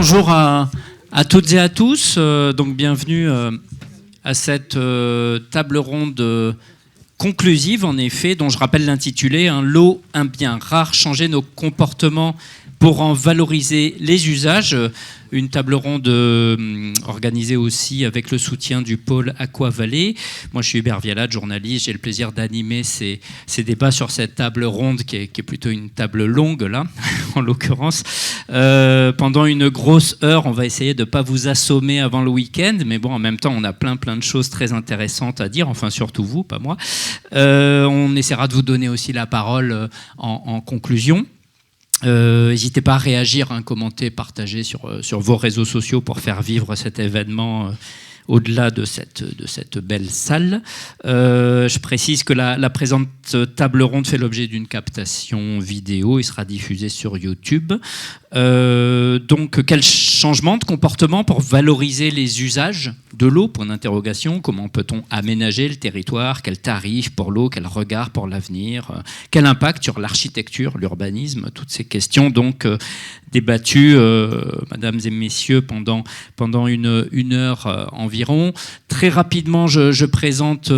bonjour à toutes et à tous. Donc bienvenue à cette table ronde conclusive, en effet, dont je rappelle l'intitulé « L'eau, un bien rare, changer nos comportements pour en valoriser les usages ». Une table ronde organisée aussi avec le soutien du pôle Aqua Vallée. Moi, je suis Hubert Vialat, journaliste. J'ai le plaisir d'animer ces débats sur cette table ronde qui est plutôt une table longue, là, en l'occurrence. Pendant une grosse heure, on va essayer de ne pas vous assommer avant le week-end. Mais bon, en même temps, on a plein de choses très intéressantes à dire. Enfin, surtout vous, pas moi. On essaiera de vous donner aussi la parole en conclusion. N'hésitez pas à réagir, commenter, partager sur vos réseaux sociaux pour faire vivre cet événement au-delà de cette belle salle. Je précise que la présente table ronde fait l'objet d'une captation vidéo et sera diffusée sur YouTube. Donc, quel changement de comportement pour valoriser les usages de l'eau, point d'interrogation. Comment peut-on aménager le territoire? Quel tarif pour l'eau? Quel regard pour l'avenir? Quel impact sur l'architecture, l'urbanisme? Toutes ces questions donc débattues, mesdames et messieurs, pendant une heure environ. Très rapidement, je présente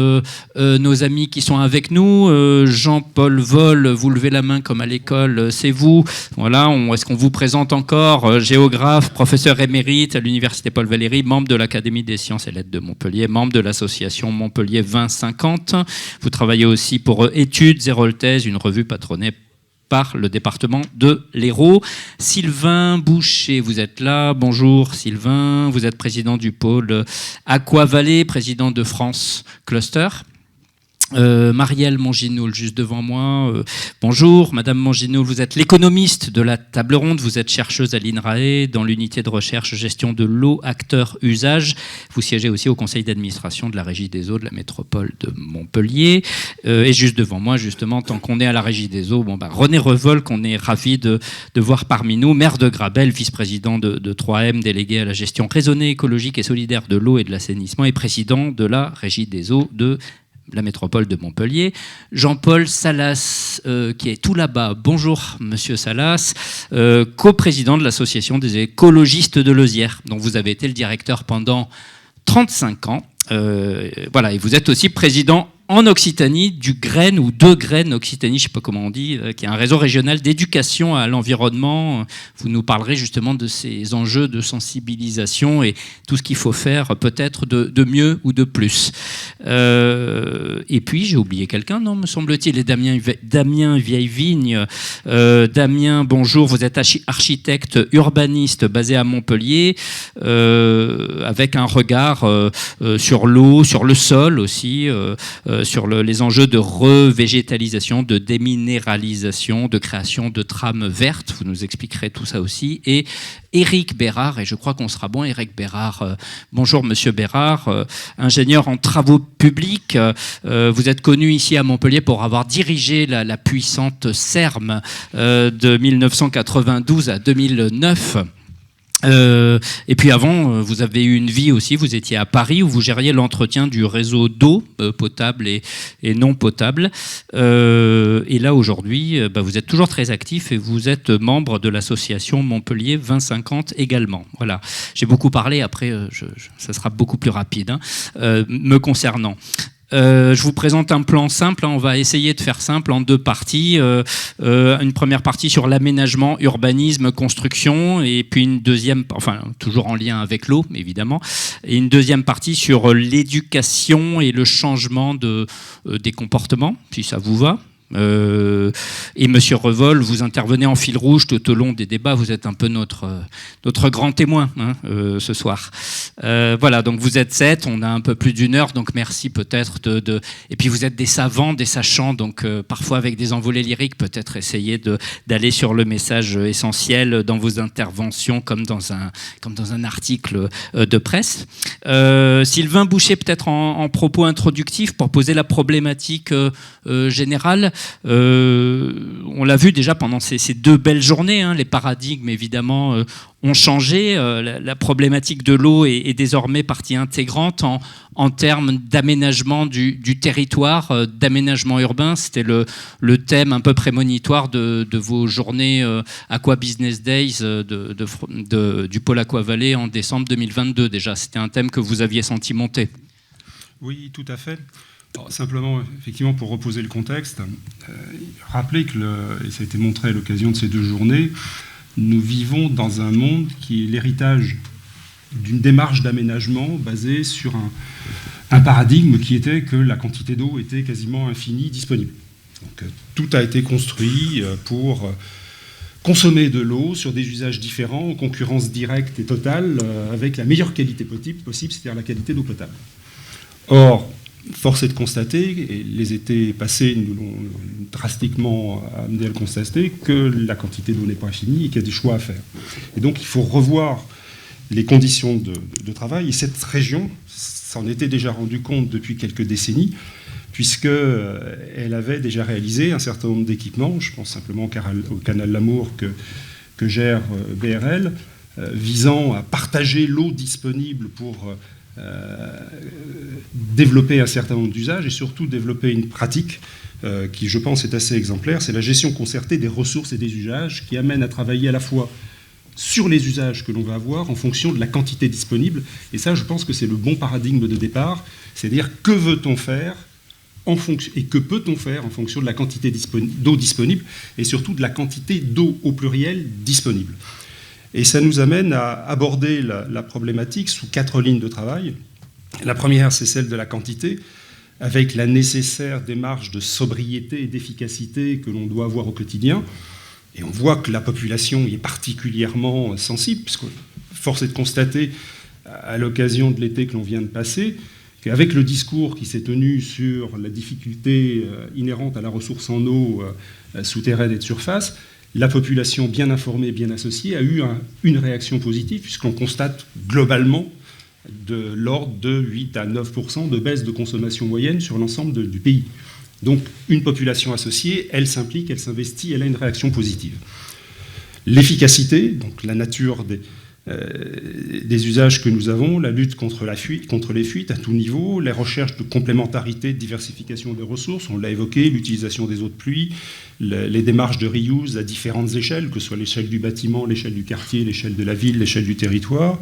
nos amis qui sont avec nous. Jean-Paul Vol, vous levez la main comme à l'école, c'est vous. Voilà, est-ce qu'on vous présente encore? Géographe, professeur émérite à l'Université Paul Valéry, membre de l'Académie des sciences et lettres de Montpellier, membre de l'association Montpellier 2050. Vous travaillez aussi pour Études Zérolthèse, une revue patronnée par le département de l'Hérault. Sylvain Boucher, vous êtes là. Bonjour Sylvain, vous êtes président du pôle Aqua Vallée, président de France Cluster. Marielle Manginoul, juste devant moi. Bonjour, Madame Manginoul, vous êtes l'économiste de la table ronde, vous êtes chercheuse à l'INRAE dans l'unité de recherche gestion de l'eau, acteurs, usages. Vous siégez aussi au conseil d'administration de la Régie des eaux de la métropole de Montpellier. Et juste devant moi, justement, tant qu'on est à la Régie des eaux, René Revol, qu'on est ravi de voir parmi nous, maire de Grabel, vice-président de 3M, délégué à la gestion raisonnée, écologique et solidaire de l'eau et de l'assainissement et président de la Régie des eaux de la métropole de Montpellier. Jean-Paul Salas, qui est tout là-bas. Bonjour, monsieur Salas, coprésident de l'association des écologistes de Leuzière, dont vous avez été le directeur pendant 35 ans. Voilà, et vous êtes aussi président en Occitanie du GREN ou de GREN Occitanie, je ne sais pas comment on dit, qui est un réseau régional d'éducation à l'environnement. Vous nous parlerez justement de ces enjeux de sensibilisation et tout ce qu'il faut faire peut-être de mieux ou de plus. Et puis, j'ai oublié quelqu'un, non, me semble-t-il, et Damien Vieillevigne. Damien, bonjour, vous êtes architecte urbaniste basé à Montpellier, avec un regard sur l'eau, sur le sol aussi, sur les enjeux de revégétalisation, de déminéralisation, de création de trames vertes. Vous nous expliquerez tout ça aussi. Et Éric Bérard, et je crois qu'on sera bon, Éric Bérard. Bonjour Monsieur Bérard, ingénieur en travaux publics. Vous êtes connu ici à Montpellier pour avoir dirigé la puissante SERM de 1992 à 2009. Et puis avant, vous avez eu une vie aussi, vous étiez à Paris où vous gériez l'entretien du réseau d'eau potable et non potable. Et là aujourd'hui, vous êtes toujours très actif et vous êtes membre de l'association Montpellier 2050 également. Voilà, j'ai beaucoup parlé, après ça sera beaucoup plus rapide me concernant. Je vous présente un plan simple, on va essayer de faire simple en deux parties. Une première partie sur l'aménagement, urbanisme, construction, et puis une deuxième, enfin toujours en lien avec l'eau évidemment, et une deuxième partie sur l'éducation et le changement des comportements, si ça vous va. Et Monsieur Revol, vous intervenez en fil rouge tout au long des débats, vous êtes un peu notre grand témoin ce soir. Voilà, donc vous êtes 7, on a un peu plus d'une heure, donc merci peut-être et puis vous êtes des savants, des sachants, donc parfois avec des envolées lyriques, peut-être essayer d'aller sur le message essentiel dans vos interventions comme dans un article de presse. Sylvain Boucher, peut-être en propos introductif pour poser la problématique générale. On l'a vu déjà pendant ces 2 belles journées, hein, les paradigmes évidemment ont changé. La problématique de l'eau est désormais partie intégrante en termes d'aménagement du territoire, d'aménagement urbain. C'était le thème un peu prémonitoire de vos journées Aqua Business Days du pôle Aqua Valley en décembre 2022 déjà. C'était un thème que vous aviez senti monter. Oui, tout à fait. Alors, simplement, effectivement, pour reposer le contexte, rappeler que, et ça a été montré à l'occasion de ces 2 journées, nous vivons dans un monde qui est l'héritage d'une démarche d'aménagement basée sur un paradigme qui était que la quantité d'eau était quasiment infinie disponible. Donc, tout a été construit pour consommer de l'eau sur des usages différents, en concurrence directe et totale, avec la meilleure qualité possible, c'est-à-dire la qualité d'eau potable. Or, force est de constater, et les étés passés nous l'ont drastiquement amené à le constater, que la quantité d'eau n'est pas infinie et qu'il y a des choix à faire. Et donc il faut revoir les conditions de travail. Et cette région s'en était déjà rendu compte depuis quelques décennies, puisqu'elle avait déjà réalisé un certain nombre d'équipements, je pense simplement au canal Lamour que gère BRL, visant à partager l'eau disponible pour développer un certain nombre d'usages et surtout développer une pratique qui, je pense, est assez exemplaire. C'est la gestion concertée des ressources et des usages qui amène à travailler à la fois sur les usages que l'on va avoir en fonction de la quantité disponible. Et ça, je pense que c'est le bon paradigme de départ. C'est-à-dire, que veut-on faire et que peut-on faire en fonction de la quantité d'eau disponible et surtout de la quantité d'eau au pluriel disponible. Et ça nous amène à aborder la problématique sous 4 lignes de travail. La première, c'est celle de la quantité, avec la nécessaire démarche de sobriété et d'efficacité que l'on doit avoir au quotidien. Et on voit que la population y est particulièrement sensible, puisque force est de constater, à l'occasion de l'été que l'on vient de passer, qu'avec le discours qui s'est tenu sur la difficulté inhérente à la ressource en eau souterraine et de surface, la population bien informée, bien associée, a eu une réaction positive, puisqu'on constate globalement de l'ordre de 8 à 9% de baisse de consommation moyenne sur l'ensemble du pays. Donc une population associée, elle s'implique, elle s'investit, elle a une réaction positive. L'efficacité, donc la nature des usages que nous avons, la lutte contre les fuites à tout niveau, les recherches de complémentarité, de diversification des ressources, on l'a évoqué, l'utilisation des eaux de pluie, les démarches de reuse à différentes échelles, que ce soit l'échelle du bâtiment, l'échelle du quartier, l'échelle de la ville, l'échelle du territoire,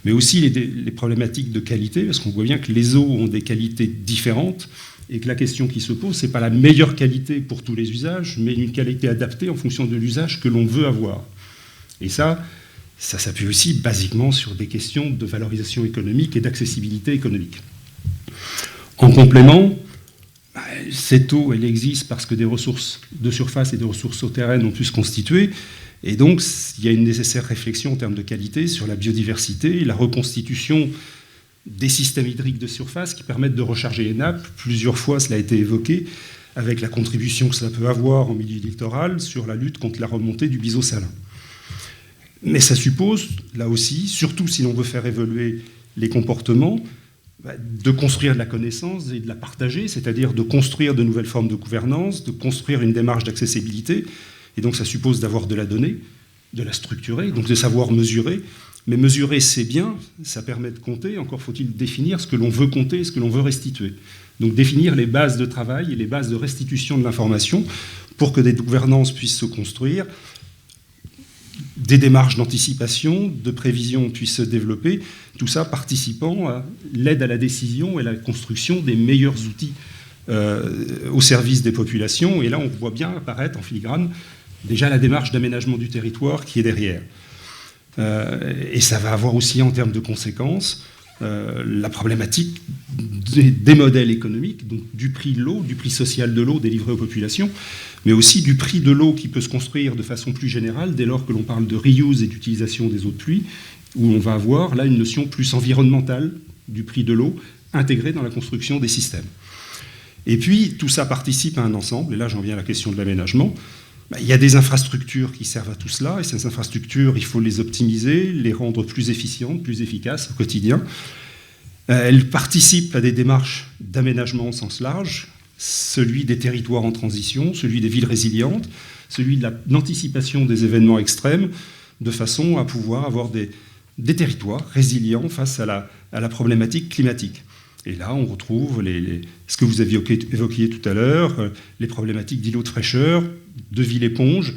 mais aussi les problématiques de qualité, parce qu'on voit bien que les eaux ont des qualités différentes, et que la question qui se pose, ce n'est pas la meilleure qualité pour tous les usages, mais une qualité adaptée en fonction de l'usage que l'on veut avoir. Et ça s'appuie aussi basiquement sur des questions de valorisation économique et d'accessibilité économique. En complément, cette eau, elle existe parce que des ressources de surface et des ressources souterraines ont pu se constituer, et donc il y a une nécessaire réflexion en termes de qualité sur la biodiversité, la reconstitution des systèmes hydriques de surface qui permettent de recharger les nappes. Plusieurs fois, cela a été évoqué, avec la contribution que cela peut avoir en milieu littoral sur la lutte contre la remontée du biseau salin. Mais ça suppose, là aussi, surtout si l'on veut faire évoluer les comportements, de construire de la connaissance et de la partager, c'est-à-dire de construire de nouvelles formes de gouvernance, de construire une démarche d'accessibilité. Et donc ça suppose d'avoir de la donnée, de la structurer, donc de savoir mesurer. Mais mesurer, c'est bien, ça permet de compter. Encore faut-il définir ce que l'on veut compter et ce que l'on veut restituer. Donc définir les bases de travail et les bases de restitution de l'information pour que des gouvernances puissent se construire, des démarches d'anticipation, de prévision puissent se développer, tout ça participant à l'aide à la décision et à la construction des meilleurs outils au service des populations. Et là, on voit bien apparaître en filigrane déjà la démarche d'aménagement du territoire qui est derrière. Et ça va avoir aussi en termes de conséquences la problématique des modèles économiques, donc du prix de l'eau, du prix social de l'eau délivré aux populations, mais aussi du prix de l'eau qui peut se construire de façon plus générale dès lors que l'on parle de reuse et d'utilisation des eaux de pluie, où on va avoir là une notion plus environnementale du prix de l'eau intégrée dans la construction des systèmes. Et puis tout ça participe à un ensemble, et là j'en viens à la question de l'aménagement. Il y a des infrastructures qui servent à tout cela, et ces infrastructures, il faut les optimiser, les rendre plus efficientes, plus efficaces au quotidien. Elles participent à des démarches d'aménagement au sens large, celui des territoires en transition, celui des villes résilientes, celui de l'anticipation des événements extrêmes, de façon à pouvoir avoir des territoires résilients face à la problématique climatique. Et là, on retrouve ce que vous aviez évoqué tout à l'heure, les problématiques d'îlots de fraîcheur, de villes éponges.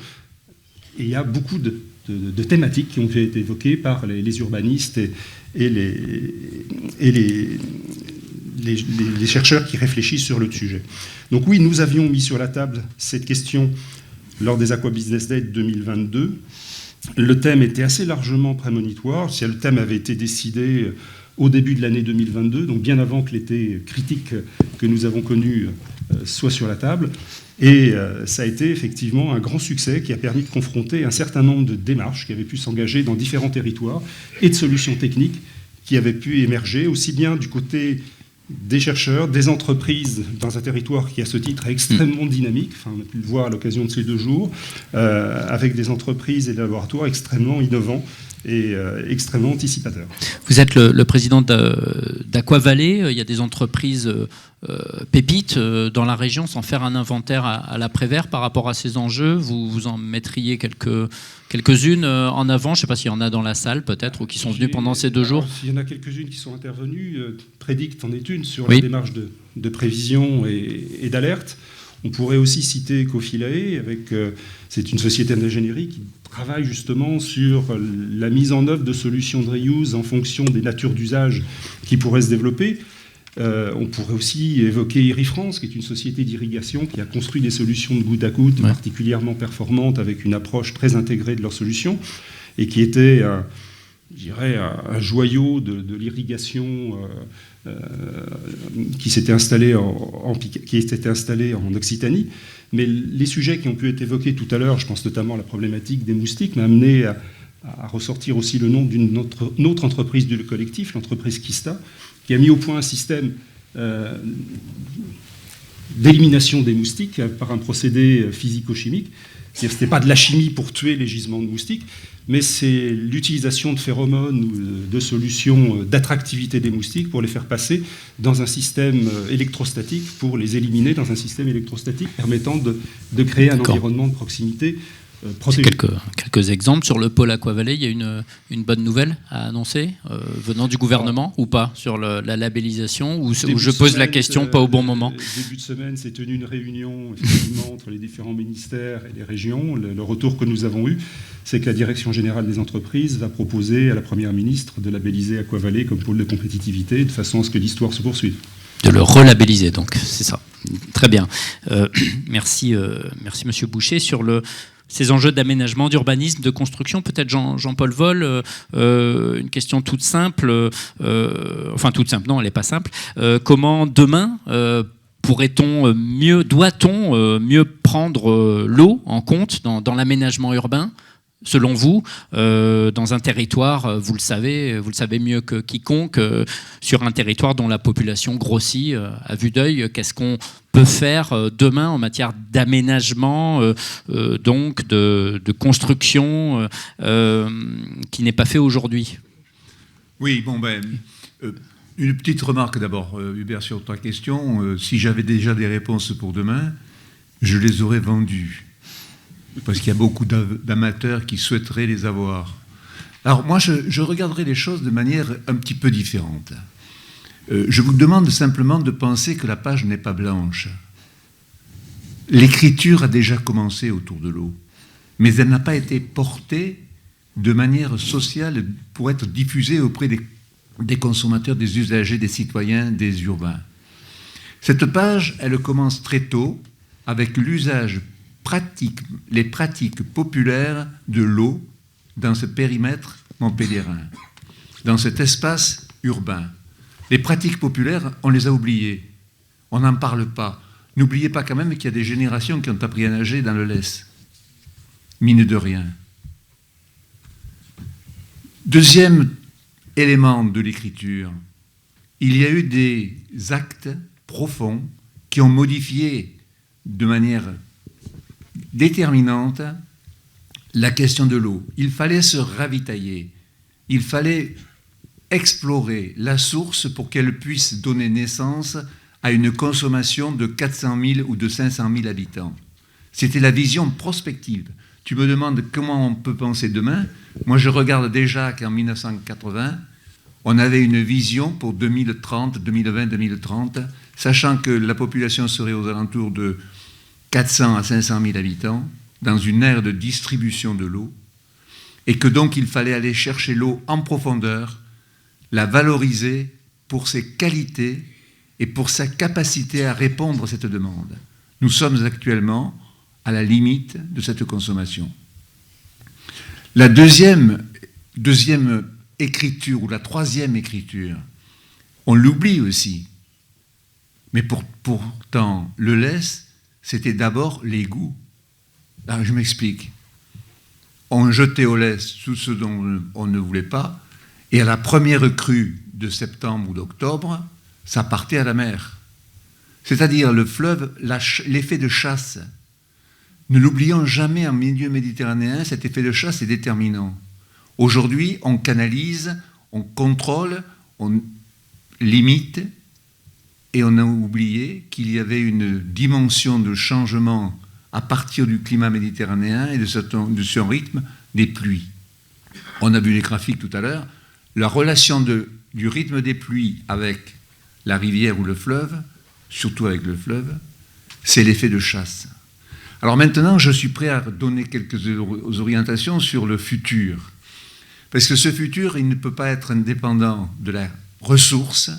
Et il y a beaucoup de thématiques qui ont été évoquées par les urbanistes et les chercheurs qui réfléchissent sur le sujet. Donc oui, nous avions mis sur la table cette question lors des Aqua Business Day 2022. Le thème était assez largement prémonitoire. Le thème avait été décidé au début de l'année 2022, donc bien avant que l'été critique que nous avons connu soit sur la table. Et ça a été effectivement un grand succès qui a permis de confronter un certain nombre de démarches qui avaient pu s'engager dans différents territoires et de solutions techniques qui avaient pu émerger, aussi bien du côté des chercheurs, des entreprises dans un territoire qui, à ce titre, est extrêmement dynamique. Enfin, on a pu le voir à l'occasion de ces 2 jours, avec des entreprises et des laboratoires extrêmement innovants et extrêmement anticipateurs. Vous êtes le président d'Aqua Valley. Il y a des entreprises pépites dans la région, sans faire un inventaire à l'après-vert par rapport à ces enjeux. Vous en mettriez quelques-unes en avant. Je ne sais pas s'il y en a dans la salle, peut-être, ou qui sont venues pendant ces 2 jours. S'il y en a quelques-unes qui sont intervenues, Prédict en est une sur la démarche de prévision et d'alerte. On pourrait aussi citer Cofilae, c'est une société d'ingénierie qui travaille justement sur la mise en œuvre de solutions de reuse en fonction des natures d'usage qui pourraient se développer. On pourrait aussi évoquer IRI-France, qui est une société d'irrigation qui a construit des solutions de goutte à goutte particulièrement performantes avec une approche très intégrée de leurs solutions et qui était, je dirais, un joyau de l'irrigation qui s'était installé en Occitanie. Mais les sujets qui ont pu être évoqués tout à l'heure, je pense notamment à la problématique des moustiques, m'a amené à ressortir aussi le nom d'une autre entreprise du collectif, l'entreprise Kista, qui a mis au point un système d'élimination des moustiques par un procédé physico-chimique. C'est-à-dire que ce n'était pas de la chimie pour tuer les gisements de moustiques, mais c'est l'utilisation de phéromones ou de solutions d'attractivité des moustiques pour les faire passer dans un système électrostatique, pour les éliminer dans un système électrostatique permettant de créer un environnement de proximité protégé. Quelques exemples. Sur le pôle Aqua Valley, il y a une bonne nouvelle à annoncer, venant du gouvernement ou pas, sur la labellisation, où je pose la question pas au bon moment. Début de semaine, s'est tenue une réunion effectivement, entre les différents ministères et les régions. Le retour que nous avons eu, c'est que la Direction générale des entreprises va proposer à la Première ministre de labelliser Aqua Valley comme pôle de compétitivité, de façon à ce que l'histoire se poursuive. De le relabelliser, donc, c'est ça. Très bien. Merci Monsieur Boucher. Sur ces enjeux d'aménagement, d'urbanisme, de construction, peut-être Jean-Paul Vol, une question toute simple, enfin toute simple, non, elle n'est pas simple. Comment demain doit-on mieux prendre l'eau en compte dans l'aménagement urbain, selon vous, dans un territoire, vous le savez mieux que quiconque, sur un territoire dont la population grossit à vue d'œil, qu'est-ce qu'on peut faire demain en matière d'aménagement, donc de construction, qui n'est pas fait aujourd'hui? Oui, une petite remarque d'abord, Hubert, sur ta question. Si j'avais déjà des réponses pour demain, je les aurais vendues. Parce qu'il y a beaucoup d'amateurs qui souhaiteraient les avoir. Alors moi, je regarderai les choses de manière un petit peu différente. Je vous demande simplement de penser que la page n'est pas blanche. L'écriture a déjà commencé autour de l'eau, mais elle n'a pas été portée de manière sociale pour être diffusée auprès des consommateurs, des usagers, des citoyens, des urbains. Cette page, elle commence très tôt avec l'usage pratique, les pratiques populaires de l'eau dans ce périmètre montpelliérain, dans cet espace urbain. Les pratiques populaires, on les a oubliées. On n'en parle pas. N'oubliez pas quand même qu'il y a des générations qui ont appris à nager dans le Lez. Mine de rien. Deuxième élément de l'écriture, il y a eu des actes profonds qui ont modifié de manière déterminante la question de l'eau. Il fallait se ravitailler, il fallait explorer la source pour qu'elle puisse donner naissance à une consommation de 400 000 ou de 500 000 habitants. C'était la vision prospective. Tu me demandes comment on peut penser demain. Moi, je regarde déjà qu'en 1980, on avait une vision pour 2030, 2020, 2030, sachant que la population serait aux alentours de 400 à 500 000 habitants, dans une ère de distribution de l'eau, et que donc il fallait aller chercher l'eau en profondeur, la valoriser pour ses qualités et pour sa capacité à répondre à cette demande. Nous sommes actuellement à la limite de cette consommation. La deuxième écriture, ou la troisième écriture, on l'oublie aussi. Mais pourtant, le lait, c'était d'abord l'égout. Alors, je m'explique. On jetait au lait tout ce dont on ne voulait pas, et à la première crue de septembre ou d'octobre, ça partait à la mer. C'est-à-dire le fleuve, l'effet de chasse. Ne l'oublions jamais en milieu méditerranéen, cet effet de chasse est déterminant. Aujourd'hui, on canalise, on contrôle, on limite, et on a oublié qu'il y avait une dimension de changement à partir du climat méditerranéen et de son rythme des pluies. On a vu les graphiques tout à l'heure. La relation du rythme des pluies avec la rivière ou le fleuve, surtout avec le fleuve, c'est l'effet de chasse. Alors maintenant, je suis prêt à donner quelques orientations sur le futur. Parce que ce futur, il ne peut pas être indépendant de la ressource,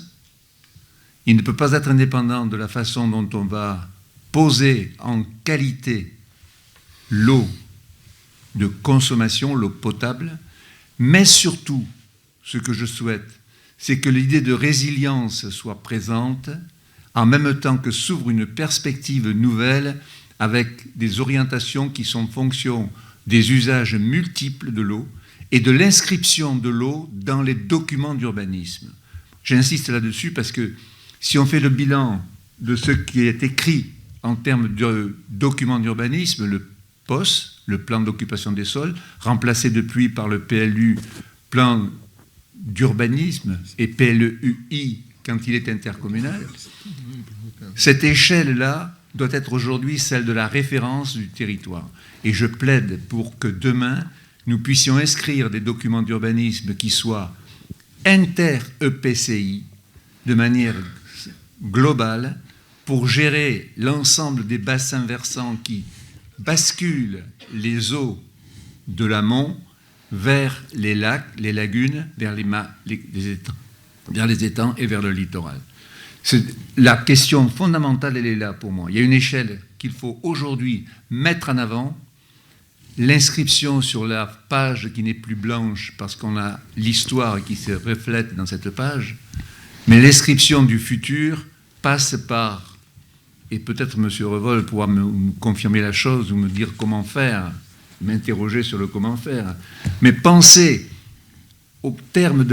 il ne peut pas être indépendant de la façon dont on va poser en qualité l'eau de consommation, l'eau potable, mais surtout, ce que je souhaite, c'est que l'idée de résilience soit présente, en même temps que s'ouvre une perspective nouvelle avec des orientations qui sont fonction des usages multiples de l'eau et de l'inscription de l'eau dans les documents d'urbanisme. J'insiste là-dessus parce que si on fait le bilan de ce qui est écrit en termes de documents d'urbanisme, le POS, le plan d'occupation des sols, remplacé depuis par le PLU, plan d'urbanisme, et PLUI quand il est intercommunal, cette échelle-là doit être aujourd'hui celle de la référence du territoire. Et je plaide pour que demain, nous puissions inscrire des documents d'urbanisme qui soient inter-EPCI, de manière globale, pour gérer l'ensemble des bassins versants qui basculent les eaux de l'amont vers les lacs, les lagunes, vers les étangs et vers le littoral. La question fondamentale, elle est là pour moi. Il y a une échelle qu'il faut aujourd'hui mettre en avant. L'inscription sur la page qui n'est plus blanche parce qu'on a l'histoire qui se reflète dans cette page, mais l'inscription du futur passe par, et peut-être M. Revol pourra me confirmer la chose ou me dire comment faire, m'interroger sur le comment faire, mais penser au terme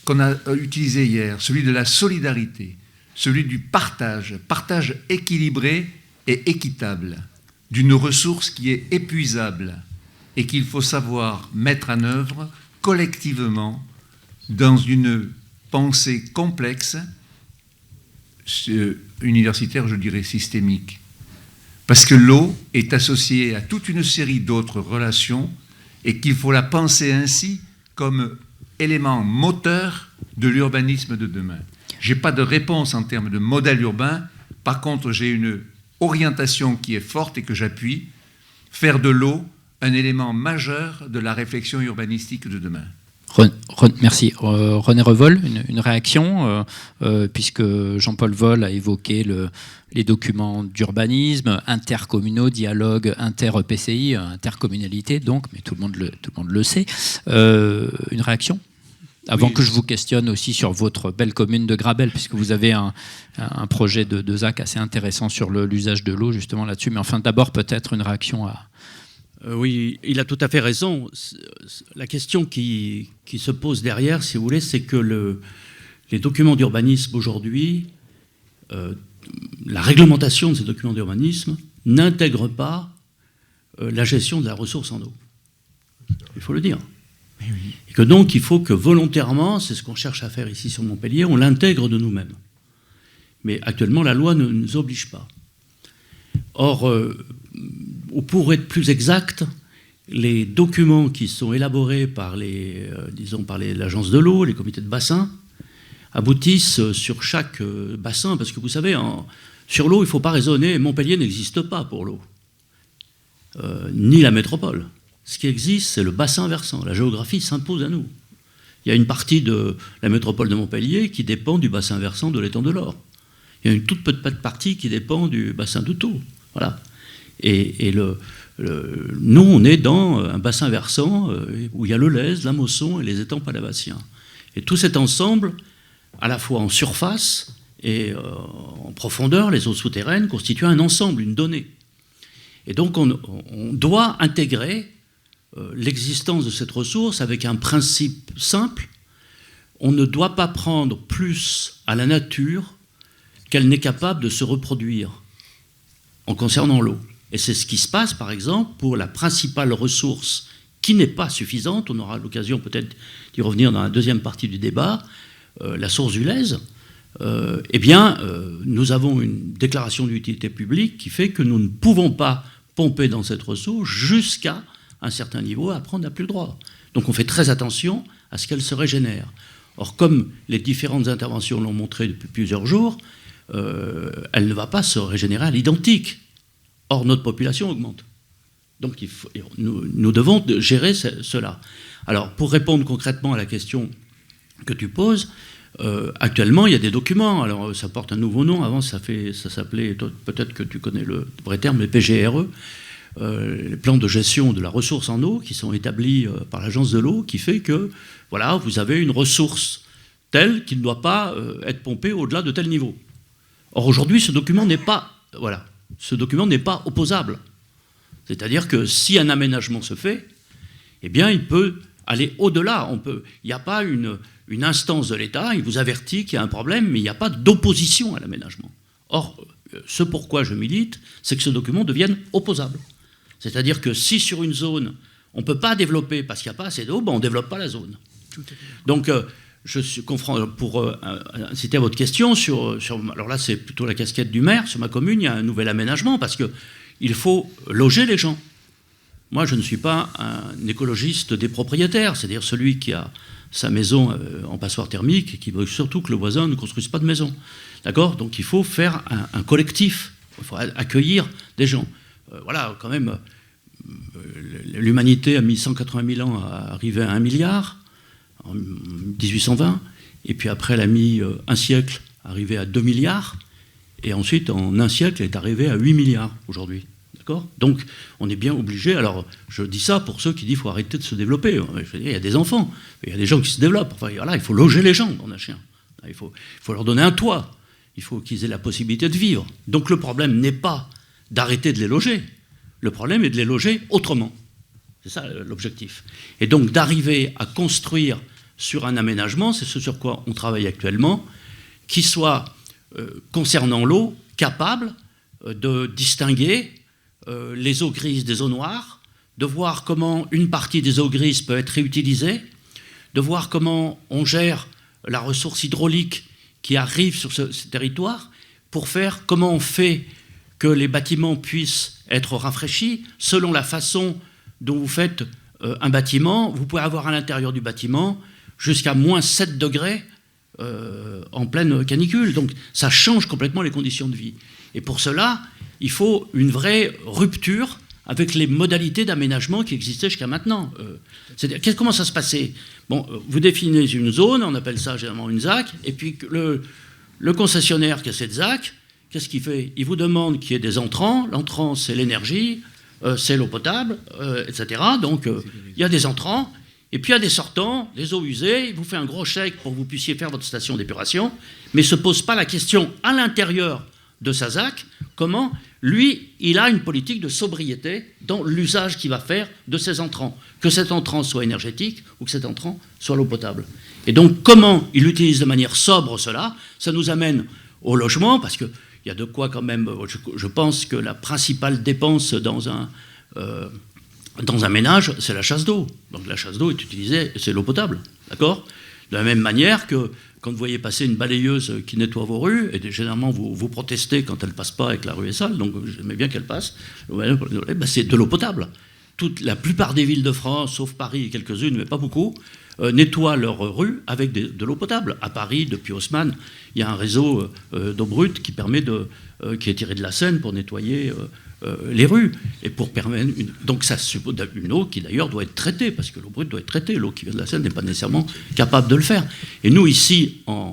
qu'on a utilisé hier, celui de la solidarité, celui du partage équilibré et équitable d'une ressource qui est épuisable et qu'il faut savoir mettre en œuvre collectivement dans une pensée complexe, universitaire, je dirais systémique. Parce que l'eau est associée à toute une série d'autres relations et qu'il faut la penser ainsi comme élément moteur de l'urbanisme de demain. Je n'ai pas de réponse en termes de modèle urbain. Par contre, j'ai une orientation qui est forte et que j'appuie. Faire de l'eau un élément majeur de la réflexion urbanistique de demain. Merci. René Revol, une réaction, puisque Jean-Paul Vol a évoqué les documents d'urbanisme, intercommunaux, dialogue, inter-EPCI, intercommunalité, donc, mais tout le monde le sait. Une réaction ? Avant que je vous questionne aussi sur votre belle commune de Grabel, puisque vous avez un projet de ZAC assez intéressant sur l'usage de l'eau, justement là-dessus. Mais enfin, d'abord, peut-être une réaction à... Oui, il a tout à fait raison. La question qui se pose derrière, si vous voulez, c'est que les documents d'urbanisme aujourd'hui, la réglementation de ces documents d'urbanisme n'intègre pas la gestion de la ressource en eau. Il faut le dire. Et que donc, il faut que volontairement, c'est ce qu'on cherche à faire ici sur Montpellier, on l'intègre de nous-mêmes. Mais actuellement, la loi ne nous oblige pas. Or, pour être plus exact, les documents qui sont élaborés par l'agence de l'eau, les comités de bassin, aboutissent sur chaque bassin, parce que vous savez, sur l'eau, il ne faut pas raisonner, Montpellier n'existe pas pour l'eau, ni la métropole. Ce qui existe, c'est le bassin versant. La géographie s'impose à nous. Il y a une partie de la métropole de Montpellier qui dépend du bassin versant de l'étang de l'Or. Il y a une toute petite partie qui dépend du bassin du Thau. Voilà. Et nous, on est dans un bassin versant où il y a le Lez, la Mosson et les étangs palavaciens. Et tout cet ensemble, à la fois en surface et en profondeur, les eaux souterraines, constituent un ensemble, une donnée. Et donc, on doit intégrer l'existence de cette ressource avec un principe simple. On ne doit pas prendre plus à la nature qu'elle n'est capable de se reproduire en concernant l'eau. Et c'est ce qui se passe, par exemple, pour la principale ressource qui n'est pas suffisante. On aura l'occasion peut-être d'y revenir dans la deuxième partie du débat, la source du Lez. Nous avons une déclaration d'utilité publique qui fait que nous ne pouvons pas pomper dans cette ressource jusqu'à un certain niveau, après on n'a plus le droit. Donc on fait très attention à ce qu'elle se régénère. Or, comme les différentes interventions l'ont montré depuis plusieurs jours, elle ne va pas se régénérer à l'identique. Or, notre population augmente. Donc nous devons gérer cela. Alors, pour répondre concrètement à la question que tu poses, actuellement, il y a des documents. Alors, ça porte un nouveau nom. Avant, ça s'appelait, peut-être que tu connais le vrai terme, les PGRE. Les plans de gestion de la ressource en eau qui sont établis par l'agence de l'eau, qui fait que voilà, vous avez une ressource telle qu'il ne doit pas être pompée au-delà de tel niveau. Or aujourd'hui, ce document n'est pas opposable. C'est-à-dire que si un aménagement se fait, eh bien, il peut aller au-delà. Il n'y a pas une instance de l'État, il vous avertit qu'il y a un problème, mais il n'y a pas d'opposition à l'aménagement. Or, ce pourquoi je milite, c'est que ce document devienne opposable. C'est-à-dire que si sur une zone, on ne peut pas développer parce qu'il n'y a pas assez d'eau, on ne développe pas la zone. Donc, pour citer votre question, alors là, c'est plutôt la casquette du maire. Sur ma commune, il y a un nouvel aménagement parce qu'il faut loger les gens. Moi, je ne suis pas un écologiste des propriétaires, c'est-à-dire celui qui a sa maison en passoire thermique et qui veut surtout que le voisin ne construise pas de maison. D'accord ? Donc, il faut faire un collectif. Il faut accueillir des gens. Voilà, quand même, l'humanité a mis 180 000 ans à arriver à 1 milliard, en 1820, et puis après, elle a mis un siècle à arriver à 2 milliards, et ensuite, en un siècle, elle est arrivée à 8 milliards aujourd'hui. D'accord ? Donc, on est bien obligé. Alors, je dis ça pour ceux qui disent qu'il faut arrêter de se développer. Je veux dire, il y a des enfants, il y a des gens qui se développent. Enfin, voilà, il faut loger les gens dans un chien. Il faut leur donner un toit. Il faut qu'ils aient la possibilité de vivre. Donc, le problème n'est pas d'arrêter de les loger. Le problème est de les loger autrement. C'est ça l'objectif. Et donc d'arriver à construire sur un aménagement, c'est ce sur quoi on travaille actuellement, qui soit, concernant l'eau, capable de distinguer les eaux grises des eaux noires, de voir comment une partie des eaux grises peut être réutilisée, de voir comment on gère la ressource hydraulique qui arrive sur ce territoire, pour faire comment on fait que les bâtiments puissent être rafraîchis selon la façon dont vous faites un bâtiment. Vous pouvez avoir à l'intérieur du bâtiment jusqu'à moins 7 degrés en pleine canicule. Donc ça change complètement les conditions de vie. Et pour cela, il faut une vraie rupture avec les modalités d'aménagement qui existaient jusqu'à maintenant. C'est-à-dire, comment ça se passait ? Bon, vous définissez une zone, on appelle ça généralement une ZAC, et puis le concessionnaire qui a cette ZAC, qu'est-ce qu'il fait ? Il vous demande qu'il y ait des entrants. L'entrant, c'est l'énergie, c'est l'eau potable, etc. Donc, il y a des entrants. Et puis, il y a des sortants, des eaux usées. Il vous fait un gros chèque pour que vous puissiez faire votre station d'épuration. Mais ne se pose pas la question, à l'intérieur de sa ZAC, comment, lui, il a une politique de sobriété dans l'usage qu'il va faire de ses entrants. Que cet entrant soit énergétique ou que cet entrant soit l'eau potable. Et donc, comment il utilise de manière sobre cela ? Ça nous amène au logement, parce que il y a de quoi quand même, je pense que la principale dépense dans un ménage, c'est la chasse d'eau. Donc la chasse d'eau est utilisée, c'est l'eau potable, d'accord ? De la même manière que quand vous voyez passer une balayeuse qui nettoie vos rues, et généralement vous protestez quand elle ne passe pas et que la rue est sale, donc j'aimais bien qu'elle passe, c'est de l'eau potable. La plupart des villes de France, sauf Paris et quelques-unes, mais pas beaucoup, nettoient leurs rues avec de l'eau potable. À Paris, depuis Haussmann, il y a un réseau d'eau brute qui est tiré de la Seine pour nettoyer les rues. Et pour permettre donc ça suppose une eau qui d'ailleurs doit être traitée, parce que l'eau brute doit être traitée. L'eau qui vient de la Seine n'est pas nécessairement capable de le faire. Et nous, ici, en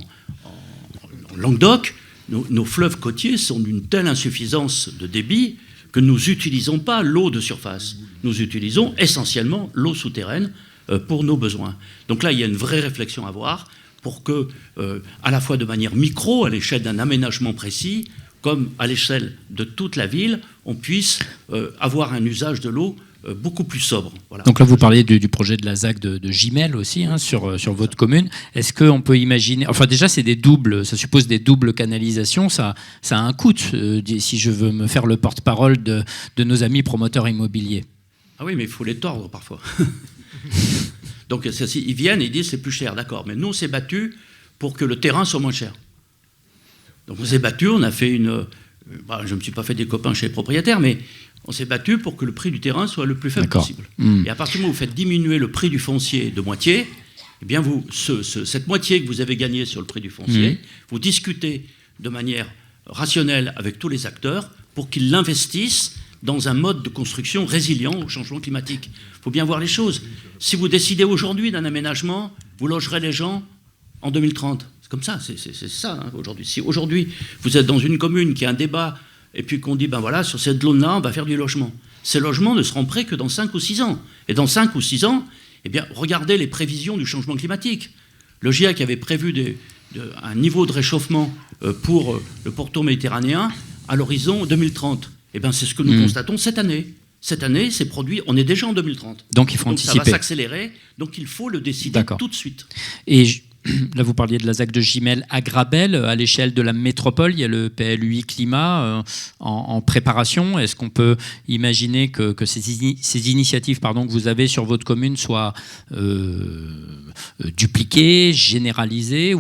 Languedoc, nos fleuves côtiers sont d'une telle insuffisance de débit que nous n'utilisons pas l'eau de surface. Nous utilisons essentiellement l'eau souterraine pour nos besoins. Donc là, il y a une vraie réflexion à avoir pour que, à la fois de manière micro, à l'échelle d'un aménagement précis, comme à l'échelle de toute la ville, on puisse avoir un usage de l'eau beaucoup plus sobre. Voilà. Donc là, vous parliez du projet de la ZAC de Gimel aussi, hein, sur votre commune. Est-ce qu'on peut imaginer... Enfin, déjà, ça suppose des doubles canalisations. Ça a un coût, si je veux me faire le porte-parole de nos amis promoteurs immobiliers. Ah oui, mais il faut les tordre parfois. Donc, ils viennent et ils disent c'est plus cher, d'accord. Mais nous, on s'est battus pour que le terrain soit moins cher. Donc, on s'est battus, on a fait je ne me suis pas fait des copains chez les propriétaires, mais on s'est battu pour que le prix du terrain soit le plus faible possible. Et à partir du moment où vous faites diminuer le prix du foncier de moitié, eh bien, cette moitié que vous avez gagnée sur le prix du foncier, vous discutez de manière rationnelle avec tous les acteurs pour qu'ils l'investissent dans un mode de construction résilient au changement climatique. Il faut bien voir les choses. Si vous décidez aujourd'hui d'un aménagement, vous logerez les gens en 2030. C'est comme ça, c'est ça hein, aujourd'hui. Si aujourd'hui vous êtes dans une commune qui a un débat et puis qu'on dit, ben voilà, sur cette zone-là, on va faire du logement. Ces logements ne seront prêts que dans 5 ou 6 ans. Et dans 5 ou 6 ans, eh bien, regardez les prévisions du changement climatique. Le GIEC avait prévu un niveau de réchauffement pour le pourtour méditerranéen à l'horizon 2030. Eh bien, c'est ce que nous constatons cette année. Cette année, c'est produit, on est déjà en 2030. Donc il faut anticiper. Ça va s'accélérer, donc il faut le décider tout de suite. Et là, vous parliez de la ZAC de Gimel à Grabel. À l'échelle de la métropole, il y a le PLUI Climat en préparation. Est-ce qu'on peut imaginer que ces initiatives que vous avez sur votre commune soient dupliquées, généralisées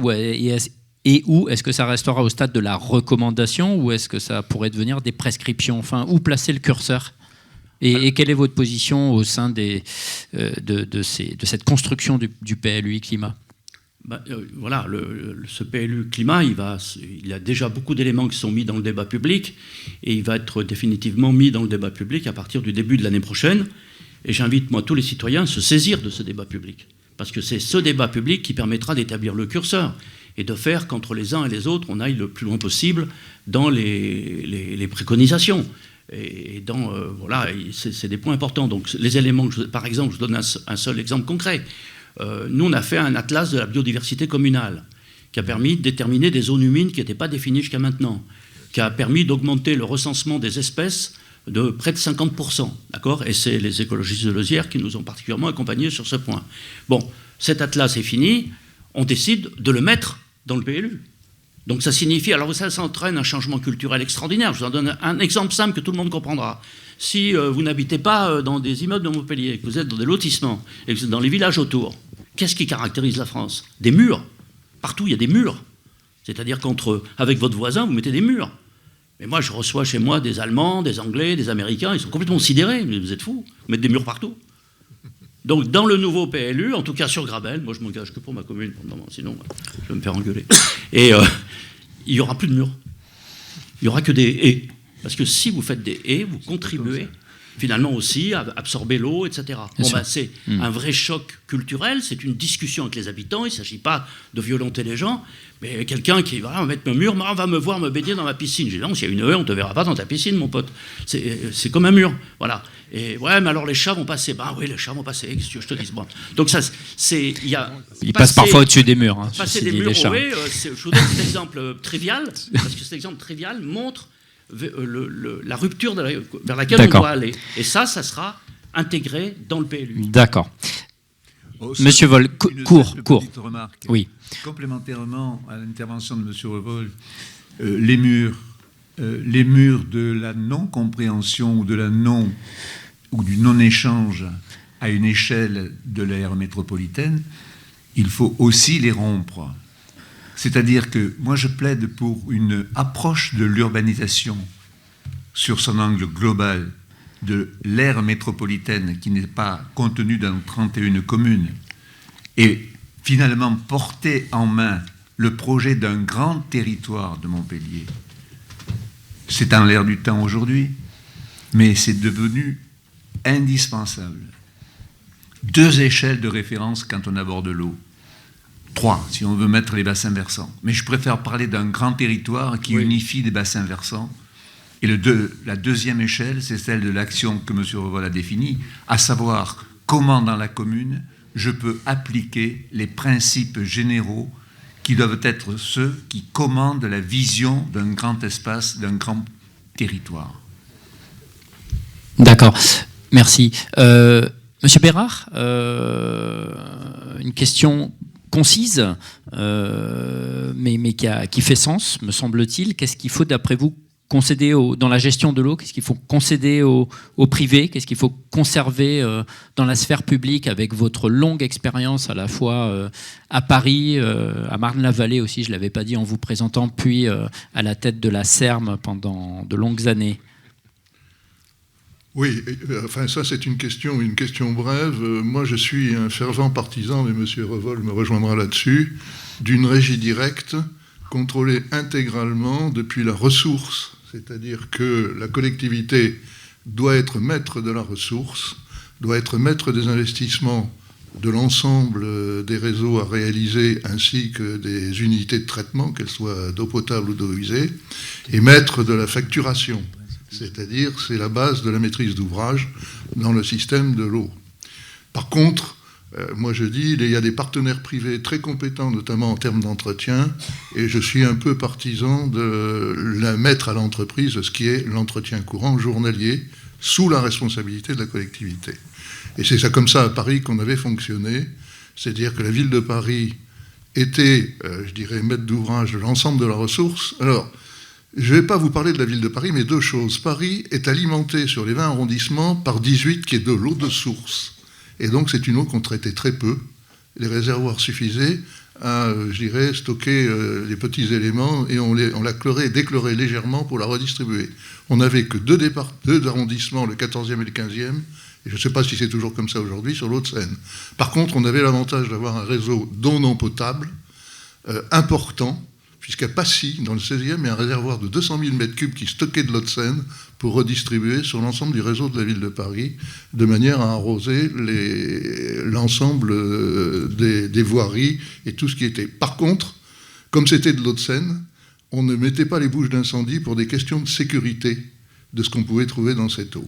et où est-ce que ça restera au stade de la recommandation ou est-ce que ça pourrait devenir des prescriptions? Enfin, où placer le curseur? Et quelle est votre position au sein de cette construction du PLUI Climat? Voilà, ce PLU Climat, il a déjà beaucoup d'éléments qui sont mis dans le débat public et il va être définitivement mis dans le débat public à partir du début de l'année prochaine. Et j'invite, moi, tous les citoyens à se saisir de ce débat public. Parce que c'est ce débat public qui permettra d'établir le curseur et de faire qu'entre les uns et les autres, on aille le plus loin possible dans les préconisations. Et voilà, c'est des points importants. Donc les éléments, par exemple, je donne un seul exemple concret. Nous, on a fait un atlas de la biodiversité communale qui a permis de déterminer des zones humides qui n'étaient pas définies jusqu'à maintenant, qui a permis d'augmenter le recensement des espèces de près de 50%. D'accord ? Et c'est les écologistes de Lausière qui nous ont particulièrement accompagnés sur ce point. Bon, cet atlas est fini, on décide de le mettre dans le PLU. Donc ça signifie, alors ça entraîne un changement culturel extraordinaire. Je vous en donne un exemple simple que tout le monde comprendra. Si vous n'habitez pas dans des immeubles de Montpellier, que vous êtes dans des lotissements, et que vous êtes dans les villages autour, qu'est-ce qui caractérise la France ? Des murs. Partout, il y a des murs. C'est-à-dire qu'avec votre voisin, vous mettez des murs. Mais moi, je reçois chez moi des Allemands, des Anglais, des Américains, ils sont complètement sidérés. Mais vous êtes fous, vous mettez des murs partout. Donc, dans le nouveau PLU, en tout cas sur Grabel, moi je m'engage que pour ma commune pour le moment, sinon je vais me faire engueuler. Et il n'y aura plus de murs. Il n'y aura que des haies. Parce que si vous faites des haies, vous contribuez finalement aussi à absorber l'eau, etc. C'est un vrai choc culturel, c'est une discussion avec les habitants, il ne s'agit pas de violenter les gens, mais quelqu'un qui va mettre un mur, on va me voir me baigner dans ma piscine. J'ai dit non, s'il y a une haie, on ne te verra pas dans ta piscine, mon pote. C'est comme un mur, voilà. Et ouais, mais alors les chats vont passer. Ben oui, les chats vont passer, qu'est-ce que tu veux, je te dis. Bon. Donc ça, ils passent parfois au-dessus des murs. Hein, passer des murs, oui, je vous donne cet exemple trivial, parce que cet exemple trivial montre la rupture vers laquelle on doit aller. Et ça sera intégré dans le PLU. D'accord. Monsieur Vol, court. Remarque. Oui. Complémentairement à l'intervention de Monsieur Revol, les murs de la non-compréhension ou du non-échange à une échelle de l'aire métropolitaine, il faut aussi les rompre. C'est-à-dire que moi je plaide pour une approche de l'urbanisation sur son angle global de l'aire métropolitaine qui n'est pas contenue dans 31 communes et finalement porter en main le projet d'un grand territoire de Montpellier. C'est en l'air du temps aujourd'hui, mais c'est devenu indispensable. 2 échelles de référence quand on aborde l'eau. 3, si on veut mettre les bassins versants. Mais je préfère parler d'un grand territoire qui unifie des bassins versants. Et la deuxième échelle, c'est celle de l'action que M. Revol a définie, à savoir comment dans la commune je peux appliquer les principes généraux qui doivent être ceux qui commandent la vision d'un grand espace, d'un grand territoire. D'accord, merci. Monsieur Bérard, une question concise, mais qui fait sens, me semble-t-il. Qu'est-ce qu'il faut, d'après vous, concéder dans la gestion de l'eau? Qu'est-ce qu'il faut concéder au privé? Qu'est-ce qu'il faut conserver dans la sphère publique, avec votre longue expérience à la fois à Paris, à Marne-la-Vallée aussi, je ne l'avais pas dit en vous présentant, puis à la tête de la SERM pendant de longues années? Oui, enfin ça c'est une question brève. Moi je suis un fervent partisan, mais M. Revol me rejoindra là-dessus, d'une régie directe contrôlée intégralement depuis la ressource. C'est-à-dire que la collectivité doit être maître de la ressource, doit être maître des investissements de l'ensemble des réseaux à réaliser, ainsi que des unités de traitement, qu'elles soient d'eau potable ou d'eau usée, et maître de la facturation. C'est-à-dire, c'est la base de la maîtrise d'ouvrage dans le système de l'eau. Par contre, moi je dis, il y a des partenaires privés très compétents, notamment en termes d'entretien, et je suis un peu partisan de la mettre à l'entreprise ce qui est l'entretien courant journalier, sous la responsabilité de la collectivité. Et c'est ça, comme ça à Paris qu'on avait fonctionné, c'est-à-dire que la ville de Paris était, je dirais, maître d'ouvrage de l'ensemble de la ressource. Alors, je ne vais pas vous parler de la ville de Paris, mais 2 choses. Paris est alimenté sur les 20 arrondissements par 18 qui est de l'eau de source. Et donc, c'est une eau qu'on traitait très peu. Les réservoirs suffisaient à, je dirais, stocker les petits éléments et on la chlorait et déchlorait légèrement pour la redistribuer. On n'avait que 2 arrondissements, le 14e et le 15e, et je ne sais pas si c'est toujours comme ça aujourd'hui, sur l'eau de Seine. Par contre, on avait l'avantage d'avoir un réseau d'eau non potable important, puisqu'à Passy, dans le 16e, il y a un réservoir de 200 000 m3 qui stockait de l'eau de Seine pour redistribuer sur l'ensemble du réseau de la ville de Paris, de manière à arroser l'ensemble des voiries et tout ce qui était. Par contre, comme c'était de l'eau de Seine, on ne mettait pas les bouches d'incendie pour des questions de sécurité de ce qu'on pouvait trouver dans cette eau.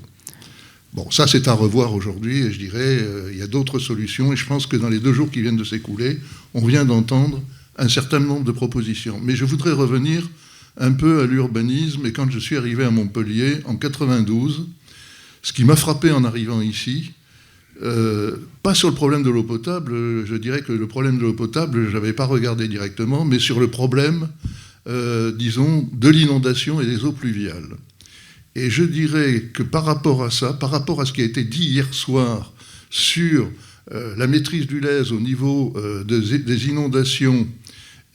Bon, ça c'est à revoir aujourd'hui, et je dirais, il y a d'autres solutions, et je pense que dans les 2 jours qui viennent de s'écouler, on vient d'entendre un certain nombre de propositions. Mais je voudrais revenir un peu à l'urbanisme, et quand je suis arrivé à Montpellier en 92, ce qui m'a frappé en arrivant ici, pas sur le problème de l'eau potable, je dirais que le problème de l'eau potable, je n'avais pas regardé directement, mais sur le problème, disons, de l'inondation et des eaux pluviales. Et je dirais que par rapport à ça, par rapport à ce qui a été dit hier soir sur la maîtrise du Lez au niveau des inondations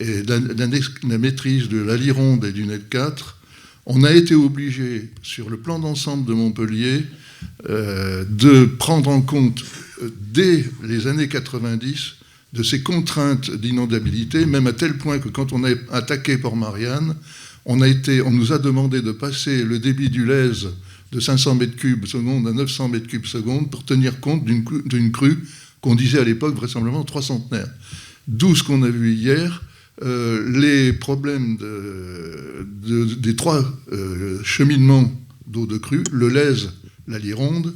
et la maîtrise de la Lironde et du Net 4, on a été obligé, sur le plan d'ensemble de Montpellier, de prendre en compte, dès les années 90, de ces contraintes d'inondabilité, même à tel point que quand on a attaqué Port-Marianne, on nous a demandé de passer le débit du Lez de 500 m3 secondes à 900 m3 secondes pour tenir compte d'une crue qu'on disait à l'époque vraisemblablement 300 centenaires. D'où ce qu'on a vu hier, les problèmes des 3 cheminements d'eau de crue, le Lez, la Lironde,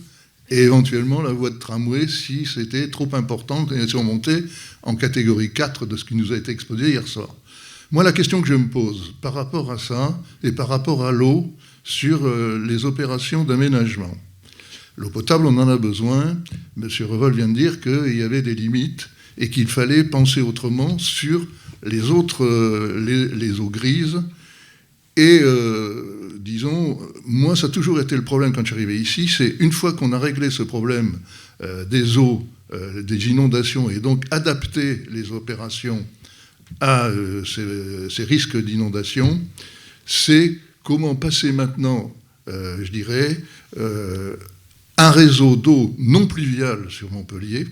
et éventuellement la voie de tramway si c'était trop important et si on montait en catégorie 4 de ce qui nous a été exposé hier soir. Moi, la question que je me pose par rapport à ça et par rapport à l'eau sur les opérations d'aménagement. L'eau potable, on en a besoin. M. Revol vient de dire qu'il y avait des limites et qu'il fallait penser autrement sur les autres, les eaux grises. Et disons, moi, ça a toujours été le problème quand je suis arrivé ici, c'est une fois qu'on a réglé ce problème des eaux des inondations et donc adapter les opérations à ces risques d'inondation, c'est comment passer maintenant, je dirais, un réseau d'eau non pluviale sur Montpellier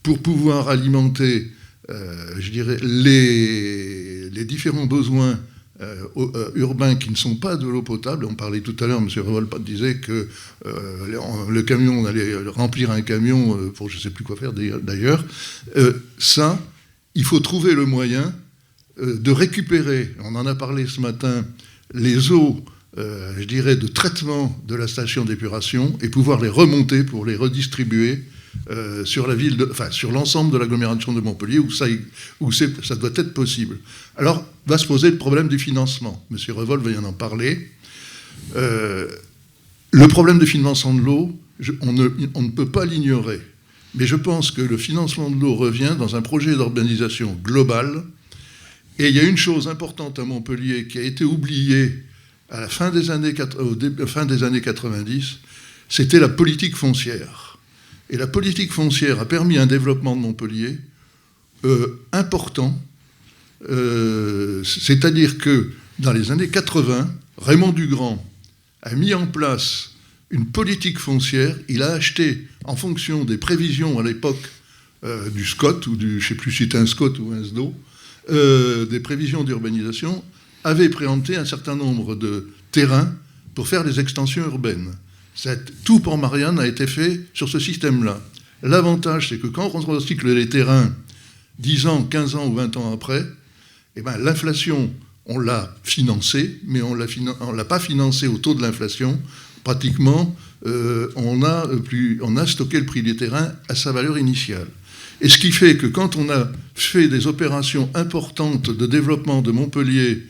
pour pouvoir alimenter, je dirais, les différents besoins urbains qui ne sont pas de l'eau potable. On parlait tout à l'heure, M. Revol disait que le camion, on allait remplir un camion pour je ne sais plus quoi faire d'ailleurs. Ça, il faut trouver le moyen de récupérer, on en a parlé ce matin, les eaux, je dirais, de traitement de la station d'épuration et pouvoir les remonter pour les redistribuer sur la ville, sur l'ensemble de l'agglomération de Montpellier où ça doit être possible. Alors, va se poser le problème du financement. M. Revol vient d'en parler. Le problème du financement de l'eau, on ne peut pas l'ignorer. Mais je pense que le financement de l'eau revient dans un projet d'urbanisation global. Et il y a une chose importante à Montpellier qui a été oubliée à la fin des années 90, c'était la politique foncière. Et la politique foncière a permis un développement de Montpellier important. C'est-à-dire que dans les années 80, Raymond Dugrand a mis en place une politique foncière. Il a acheté, en fonction des prévisions à l'époque du SCOT, ou du, je ne sais plus si c'était un SCOT ou un SDO, des prévisions d'urbanisation, avait préempté un certain nombre de terrains pour faire des extensions urbaines. Tout Port-Marianne a été fait sur ce système-là. L'avantage, c'est que quand on recycle les terrains 10 ans, 15 ans ou 20 ans après, eh ben, l'inflation, on l'a financée, mais on ne l'a pas financée au taux de l'inflation. Pratiquement, on a stocké le prix des terrains à sa valeur initiale. Et ce qui fait que quand on a fait des opérations importantes de développement de Montpellier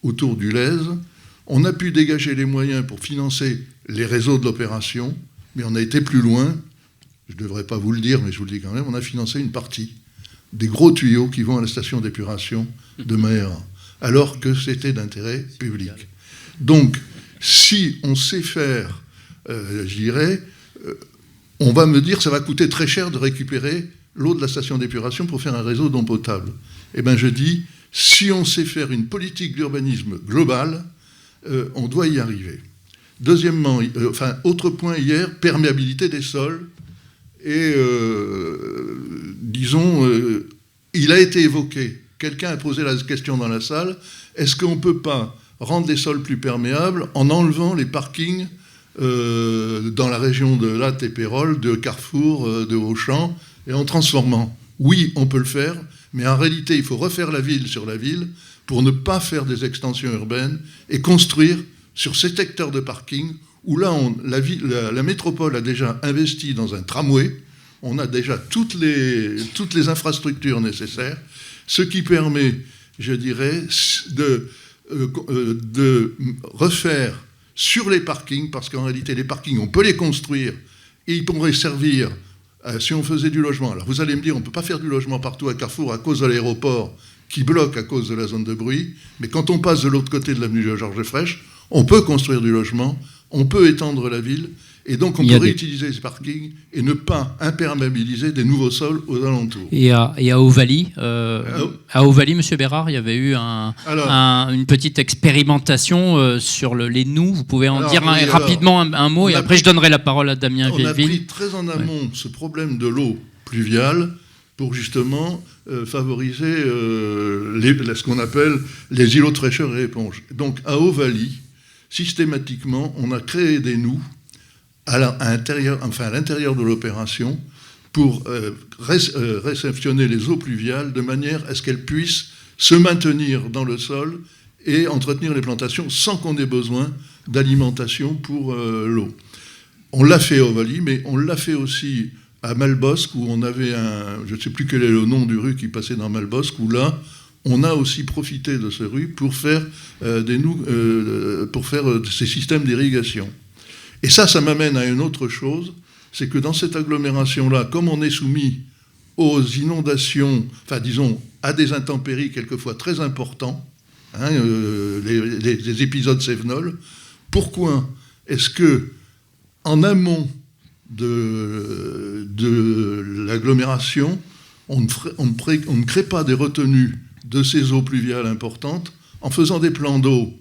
autour du Lèze, on a pu dégager les moyens pour financer les réseaux de l'opération, mais on a été plus loin. Je ne devrais pas vous le dire, mais je vous le dis quand même, on a financé une partie des gros tuyaux qui vont à la station d'épuration de Mahéran, alors que c'était d'intérêt public. Donc, si on sait faire, je dirais, on va me dire que ça va coûter très cher de récupérer l'eau de la station d'épuration pour faire un réseau d'eau potable. Eh bien, je dis, si on sait faire une politique d'urbanisme globale, on doit y arriver. Deuxièmement, autre point hier, perméabilité des sols. Et, disons, il a été évoqué, quelqu'un a posé la question dans la salle, est-ce qu'on ne peut pas rendre les sols plus perméables en enlevant les parkings dans la région de Latte et Pérol, de Carrefour, de Auchan, et en transformant? Oui, on peut le faire, mais en réalité, il faut refaire la ville sur la ville pour ne pas faire des extensions urbaines et construire sur ces secteurs de parking où là, la métropole a déjà investi dans un tramway, on a déjà toutes les infrastructures nécessaires, ce qui permet, je dirais, de refaire sur les parkings, parce qu'en réalité, les parkings, on peut les construire et ils pourraient servir si on faisait du logement. Alors vous allez me dire, on ne peut pas faire du logement partout à Carrefour à cause de l'aéroport qui bloque à cause de la zone de bruit, mais quand on passe de l'autre côté de l'avenue Georges Frêche, on peut construire du logement, on peut étendre la ville, et donc on peut réutiliser ces parkings et ne pas imperméabiliser des nouveaux sols aux alentours. Et à Ovalie, M. Bérard, il y avait eu une petite expérimentation sur les nous. Vous pouvez en dire rapidement un mot, et après je donnerai la parole à Damien Villeville. On a pris très en amont ce problème de l'eau pluviale pour justement favoriser ce qu'on appelle les îlots de fraîcheur et éponges. Donc à Ovalie, systématiquement, on a créé des nous à l'intérieur de l'opération pour réceptionner les eaux pluviales de manière à ce qu'elles puissent se maintenir dans le sol et entretenir les plantations sans qu'on ait besoin d'alimentation pour l'eau. On l'a fait à Ovalie, mais on l'a fait aussi à Malbosc, où on avait je ne sais plus quel est le nom du rue qui passait dans Malbosc, où là, on a aussi profité de ce rue pour faire ces systèmes d'irrigation. Et ça m'amène à une autre chose, c'est que dans cette agglomération-là, comme on est soumis aux inondations, disons, à des intempéries quelquefois très importants, les épisodes cévenols, pourquoi est-ce que, en amont de l'agglomération, on ne crée pas des retenues de ces eaux pluviales importantes en faisant des plans d'eau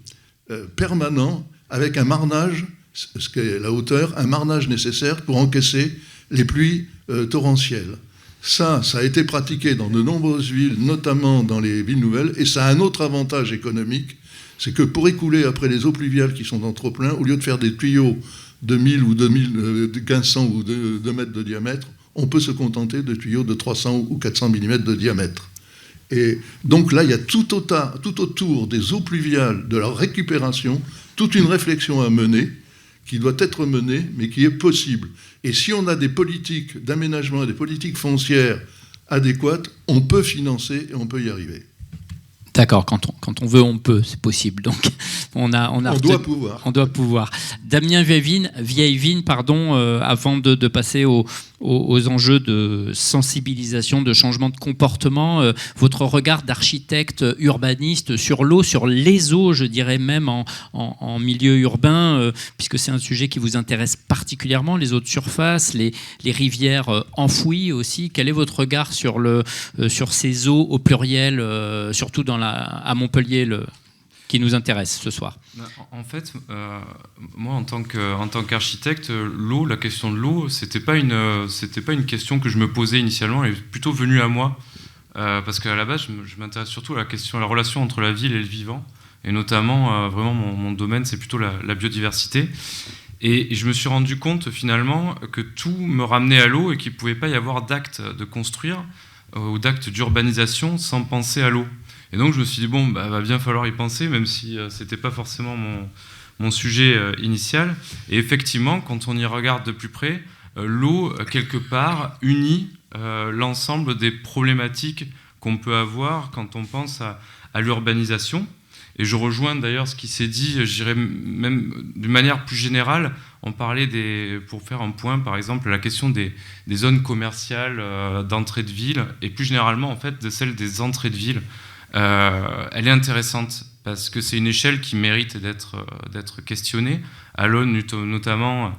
permanents avec un marnage, ce qu'est la hauteur, un marnage nécessaire pour encaisser les pluies torrentielles. Ça a été pratiqué dans de nombreuses villes, notamment dans les villes nouvelles, et ça a un autre avantage économique, c'est que pour écouler après les eaux pluviales qui sont en trop-plein, au lieu de faire des tuyaux de 1000 ou de 1500 ou de 2 mètres de diamètre, on peut se contenter de tuyaux de 300 ou 400 mm de diamètre. Et donc là, il y a tout autour des eaux pluviales, de leur récupération, toute une réflexion à mener, qui doit être menée, mais qui est possible. Et si on a des politiques d'aménagement et des politiques foncières adéquates, on peut financer et on peut y arriver. D'accord, quand on veut, on peut, c'est possible. Donc, on doit pouvoir. On doit pouvoir. Damien Vieillevine, avant de passer aux enjeux de sensibilisation, de changement de comportement, votre regard d'architecte urbaniste sur l'eau, sur les eaux, je dirais même en milieu urbain, puisque c'est un sujet qui vous intéresse particulièrement, les eaux de surface, les rivières enfouies aussi. Quel est votre regard sur ces eaux au pluriel, surtout à Montpellier, qui nous intéresse ce soir? En fait, moi, en tant qu'architecte, la question de l'eau, c'était pas une question que je me posais initialement, elle est plutôt venue à moi, parce qu'à la base, je m'intéresse surtout à la relation entre la ville et le vivant, et notamment, vraiment, mon domaine, c'est plutôt la biodiversité. Et je me suis rendu compte, finalement, que tout me ramenait à l'eau et qu'il ne pouvait pas y avoir d'acte de construire ou d'acte d'urbanisation sans penser à l'eau. Et donc je me suis dit, va bien falloir y penser, même si c'était pas forcément mon sujet initial. Et effectivement, quand on y regarde de plus près, l'eau, quelque part, unit l'ensemble des problématiques qu'on peut avoir quand on pense à l'urbanisation. Et je rejoins d'ailleurs ce qui s'est dit, je dirais même d'une manière plus générale, on parlait pour faire un point, par exemple, la question des zones commerciales d'entrée de ville, et plus généralement, en fait, de celle des entrées de ville. Elle est intéressante parce que c'est une échelle qui mérite d'être questionnée à l'aune notamment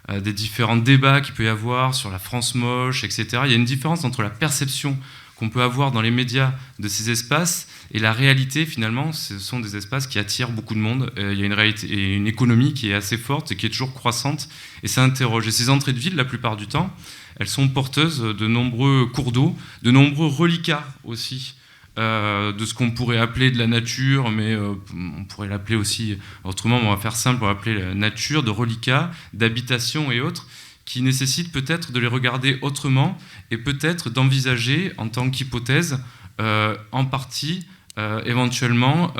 des différents débats qu'il peut y avoir sur la France moche, etc. Il y a une différence entre la perception qu'on peut avoir dans les médias de ces espaces et la réalité. Finalement, ce sont des espaces qui attirent beaucoup de monde. Il y a une réalité et une économie qui est assez forte et qui est toujours croissante, et ça interroge. Et ces entrées de ville, la plupart du temps, elles sont porteuses de nombreux cours d'eau, de nombreux reliquats aussi, de ce qu'on pourrait appeler de la nature, mais on pourrait l'appeler aussi autrement, on va faire simple, on va appeler la nature, de reliquats, d'habitations et autres, qui nécessitent peut-être de les regarder autrement et peut-être d'envisager en tant qu'hypothèse, en partie, éventuellement,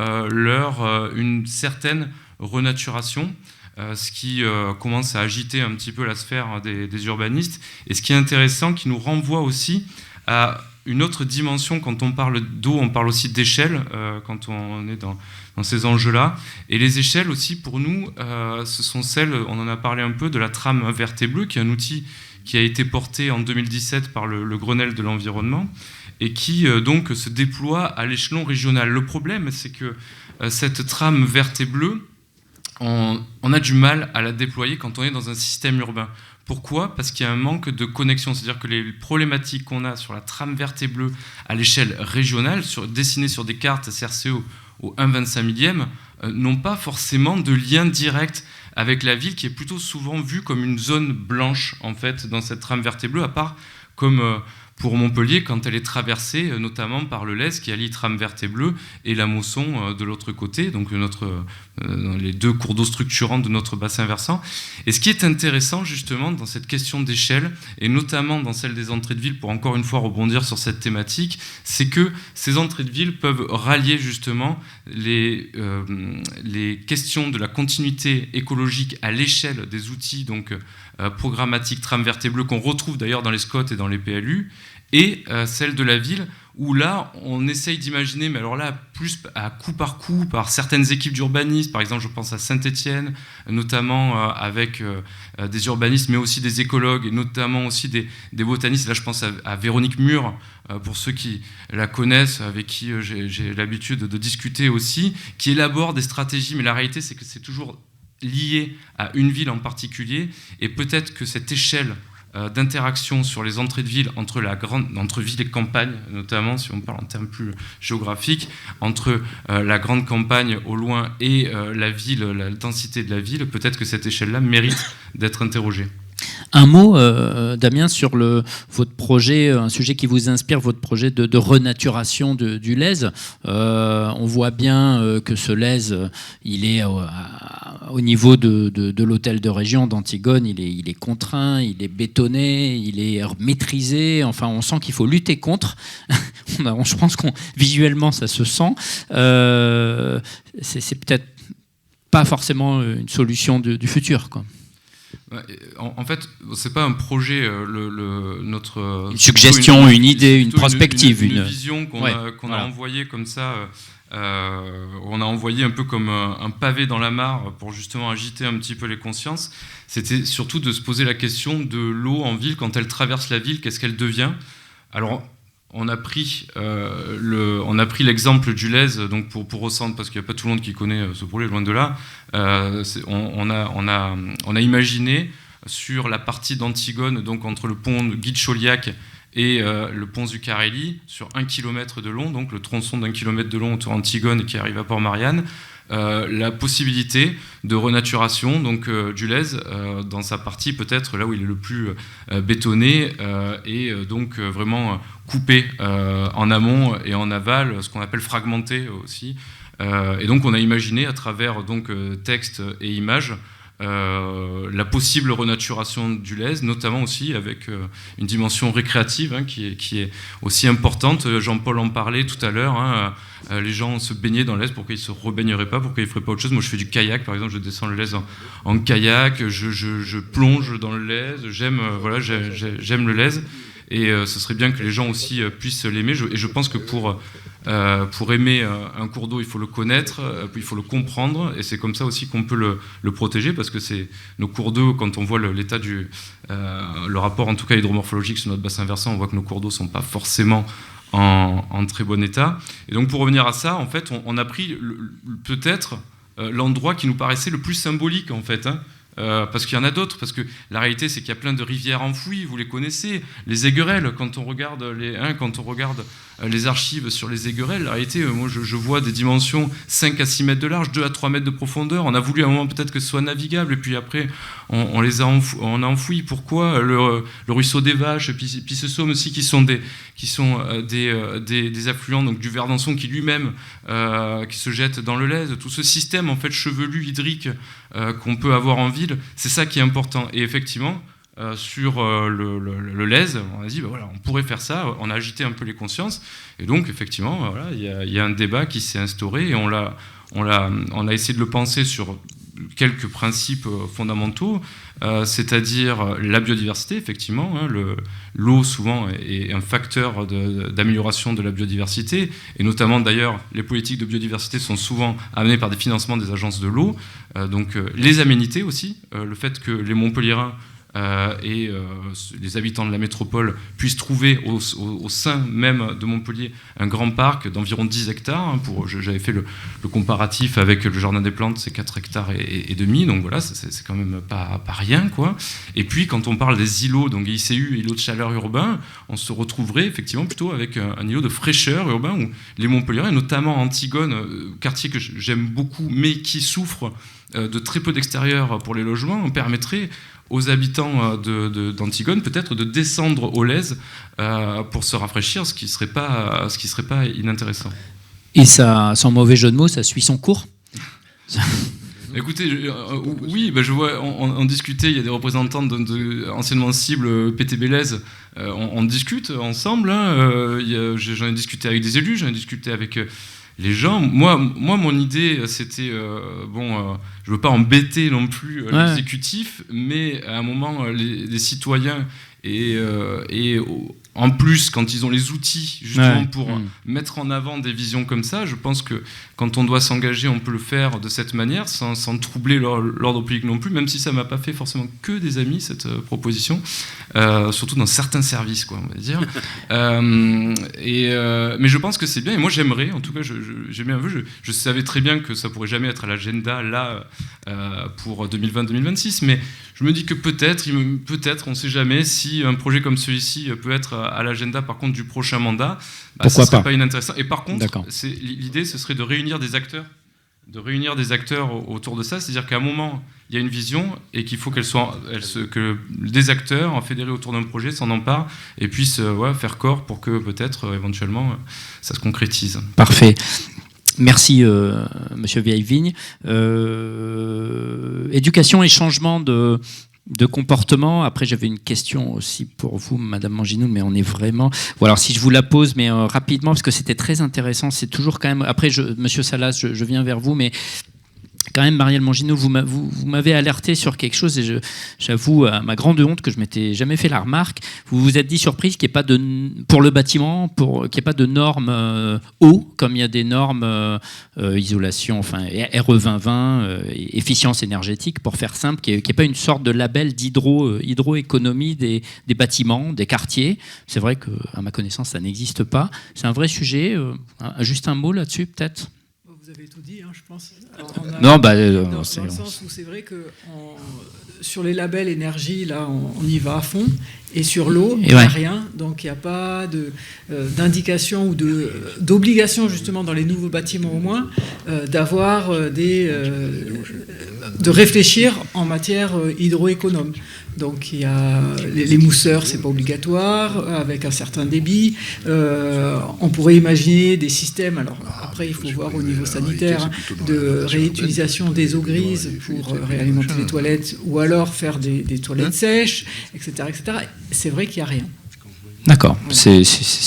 une certaine renaturation, ce qui commence à agiter un petit peu la sphère des urbanistes, et ce qui est intéressant, qui nous renvoie aussi à une autre dimension. Quand on parle d'eau, on parle aussi d'échelle, quand on est dans ces enjeux-là. Et les échelles aussi, pour nous, ce sont celles, on en a parlé un peu, de la trame verte et bleue, qui est un outil qui a été porté en 2017 par le Grenelle de l'environnement, et qui donc se déploie à l'échelon régional. Le problème, c'est que cette trame verte et bleue, on a du mal à la déployer quand on est dans un système urbain. Pourquoi ? Parce qu'il y a un manque de connexion. C'est-à-dire que les problématiques qu'on a sur la trame verte et bleue à l'échelle régionale, dessinées sur des cartes CRCE au 1/25 millième, n'ont pas forcément de lien direct avec la ville, qui est plutôt souvent vue comme une zone blanche, en fait, dans cette trame verte et bleue, à part comme pour Montpellier, quand elle est traversée notamment par le Lez, qui allie trame verte et bleue, et la Mosson de l'autre côté, donc les deux cours d'eau structurants de notre bassin versant. Et ce qui est intéressant justement dans cette question d'échelle, et notamment dans celle des entrées de ville, pour encore une fois rebondir sur cette thématique, c'est que ces entrées de ville peuvent rallier justement les questions de la continuité écologique à l'échelle des outils donc programmatiques trame verte et bleue, qu'on retrouve d'ailleurs dans les SCOT et dans les PLU, et celle de la ville, où là, on essaye d'imaginer, mais alors là, plus à coup, par certaines équipes d'urbanistes, par exemple, je pense à Saint-Étienne, notamment avec des urbanistes, mais aussi des écologues, et notamment aussi des botanistes. Là, je pense à Véronique Mur, pour ceux qui la connaissent, avec qui j'ai l'habitude de discuter aussi, qui élabore des stratégies, mais la réalité, c'est que c'est toujours liées à une ville en particulier, et peut-être que cette échelle d'interaction sur les entrées de ville entre ville et campagne, notamment si on parle en termes plus géographiques, entre la grande campagne au loin et la ville, la densité de la ville, peut-être que cette échelle-là mérite d'être interrogée. Un mot, Damien, sur votre projet, un sujet qui vous inspire, votre projet de renaturation du Lèze. On voit bien que ce Lèze, il est au niveau de l'hôtel de région d'Antigone, il est contraint, il est bétonné, il est maîtrisé. Enfin, on sent qu'il faut lutter contre. Je pense qu'on visuellement, ça se sent. C'est peut-être pas forcément une solution du futur, quoi. En fait, c'est pas un projet, une suggestion, une idée, une prospective, une vision qu'on a envoyée comme ça. On a envoyé un peu comme un pavé dans la mare pour justement agiter un petit peu les consciences. C'était surtout de se poser la question de l'eau en ville quand elle traverse la ville, qu'est-ce qu'elle devient. Alors, on a pris l'exemple du Lèze, donc pour recentre, parce qu'il n'y a pas tout le monde qui connaît ce projet, loin de là. On a imaginé sur la partie d'Antigone, donc entre le pont de Guy de Chauliac et le pont Zuccarelli, sur 1 km de long, donc le tronçon d'1 km de long autour d'Antigone qui arrive à Port-Marianne, la possibilité de renaturation donc, du Lèze dans sa partie peut-être là où il est le plus bétonné et donc vraiment coupé en amont et en aval, ce qu'on appelle fragmenté aussi. Et donc on a imaginé à travers donc, texte et images la possible renaturation du Lèze, notamment aussi avec une dimension récréative hein, qui est aussi importante. Jean-Paul en parlait tout à l'heure. Hein, les gens se baignaient dans le Lèze, pourquoi ils ne se rebaigneraient pas, pourquoi ils ne feraient pas autre chose. Moi je fais du kayak par exemple, je descends le Lèze en kayak, je plonge dans le Lèze, j'aime le Lèze. Et ce serait bien que les gens aussi puissent l'aimer. Et je pense que pour aimer un cours d'eau, il faut le connaître, il faut le comprendre. Et c'est comme ça aussi qu'on peut le protéger, parce que c'est nos cours d'eau, quand on voit l'état le rapport en tout cas hydromorphologique sur notre bassin versant, on voit que nos cours d'eau ne sont pas forcément en très bon état. Et donc pour revenir à ça, en fait, on a pris peut-être l'endroit qui nous paraissait le plus symbolique, en fait, hein. Parce qu'il y en a d'autres, parce que la réalité c'est qu'il y a plein de rivières enfouies, vous les connaissez, les Aiguerelles, quand on regarde les archives sur les Aiguerelles, la réalité, moi je vois des dimensions 5 à 6 mètres de large, 2 à 3 mètres de profondeur, on a voulu à un moment peut-être que ce soit navigable, et puis après on a enfoui. Pourquoi le ruisseau des Vaches, et puis ce Somme aussi, qui sont des affluents donc du Verdançon qui lui-même qui se jette dans le Lèze, tout ce système en fait chevelu hydrique qu'on peut avoir en ville, c'est ça qui est important. Et effectivement, sur le Lèze, on a dit, voilà, on pourrait faire ça, on a agité un peu les consciences, et donc effectivement, voilà, il y a un débat qui s'est instauré, et on a essayé de le penser sur quelques principes fondamentaux, c'est-à-dire la biodiversité, effectivement. Hein, l'eau, souvent, est un facteur d'amélioration de la biodiversité, et notamment, d'ailleurs, les politiques de biodiversité sont souvent amenées par des financements des agences de l'eau. Donc, les aménités aussi, le fait que les Montpelliérains et les habitants de la métropole puissent trouver au sein même de Montpellier un grand parc d'environ 10 hectares. Hein, j'avais fait le comparatif avec le Jardin des Plantes, c'est 4 hectares et demi, donc voilà, c'est quand même pas rien, quoi. Et puis quand on parle des îlots, donc ICU, îlots de chaleur urbains, on se retrouverait effectivement plutôt avec un îlot de fraîcheur urbain où les Montpelliérains, notamment Antigone, quartier que j'aime beaucoup mais qui souffre de très peu d'extérieur pour les logements, on permettrait aux habitants d'Antigone peut-être de descendre au Lèze pour se rafraîchir, ce qui serait pas inintéressant. Et ça, sans mauvais jeu de mots, ça suit son cours. Écoutez, oui, je vois, on discutait, il y a des représentants anciennement cible PTB Lèze, on discute ensemble, hein, j'en ai discuté avec des élus, j'en ai discuté avec les gens. Moi, mon idée, c'était, je veux pas embêter non plus l'exécutif, mais à un moment, les citoyens et en plus, quand ils ont les outils justement pour mettre en avant des visions comme ça, je pense que quand on doit s'engager, on peut le faire de cette manière, sans troubler l'ordre public non plus, même si ça m'a pas fait forcément que des amis, cette proposition, surtout dans certains services, quoi, on va dire. Mais je pense que c'est bien, et moi j'aimerais, en tout cas, j'ai bien vu, je savais très bien que ça pourrait jamais être à l'agenda là pour 2020-2026, mais je me dis que peut-être, on ne sait jamais, si un projet comme celui-ci peut être à l'agenda par contre du prochain mandat, pourquoi ça serait pas inintéressant. Et par contre, l'idée ce serait de réunir des acteurs autour de ça, c'est-à-dire qu'à un moment il y a une vision et qu'il faut que des acteurs fédérés autour d'un projet s'en emparent et puissent faire corps pour que peut-être éventuellement ça se concrétise. Parfait. Merci, Monsieur Vieillevigne. Éducation et changement de comportement. Après, j'avais une question aussi pour vous, Madame Manginou, mais on est vraiment... Bon, alors, si je vous la pose, mais rapidement, parce que c'était très intéressant, c'est toujours quand même... Après, Monsieur Salas, je viens vers vous, mais... Quand même, Marielle Manginou, vous m'avez alerté sur quelque chose et j'avoue à ma grande honte que je m'étais jamais fait la remarque. Vous vous êtes dit surprise qu'il n'y ait pas pour le bâtiment, qu'il n'y ait pas de normes eau, comme il y a des normes isolation, enfin RE 2020, efficience énergétique, pour faire simple, qu'il n'y ait pas une sorte de label d'hydroéconomie des bâtiments, des quartiers. C'est vrai qu'à ma connaissance, ça n'existe pas. C'est un vrai sujet. Juste un mot là-dessus, peut-être. Vous avez tout dit, je pense. Non, dans le sens où c'est vrai que sur les labels énergie, là, on y va à fond, et sur l'eau, il n'y a rien. Donc il n'y a pas d'indication ou d'obligation justement dans les nouveaux bâtiments au moins d'avoir de réfléchir en matière hydroéconome. Donc il y a les mousseurs, c'est pas obligatoire, avec un certain débit. On pourrait imaginer des systèmes, alors après il faut voir au niveau sanitaire, de réutilisation des eaux grises pour réalimenter les toilettes, ou alors faire des toilettes sèches, etc., etc. C'est vrai qu'il n'y a rien. D'accord, c'est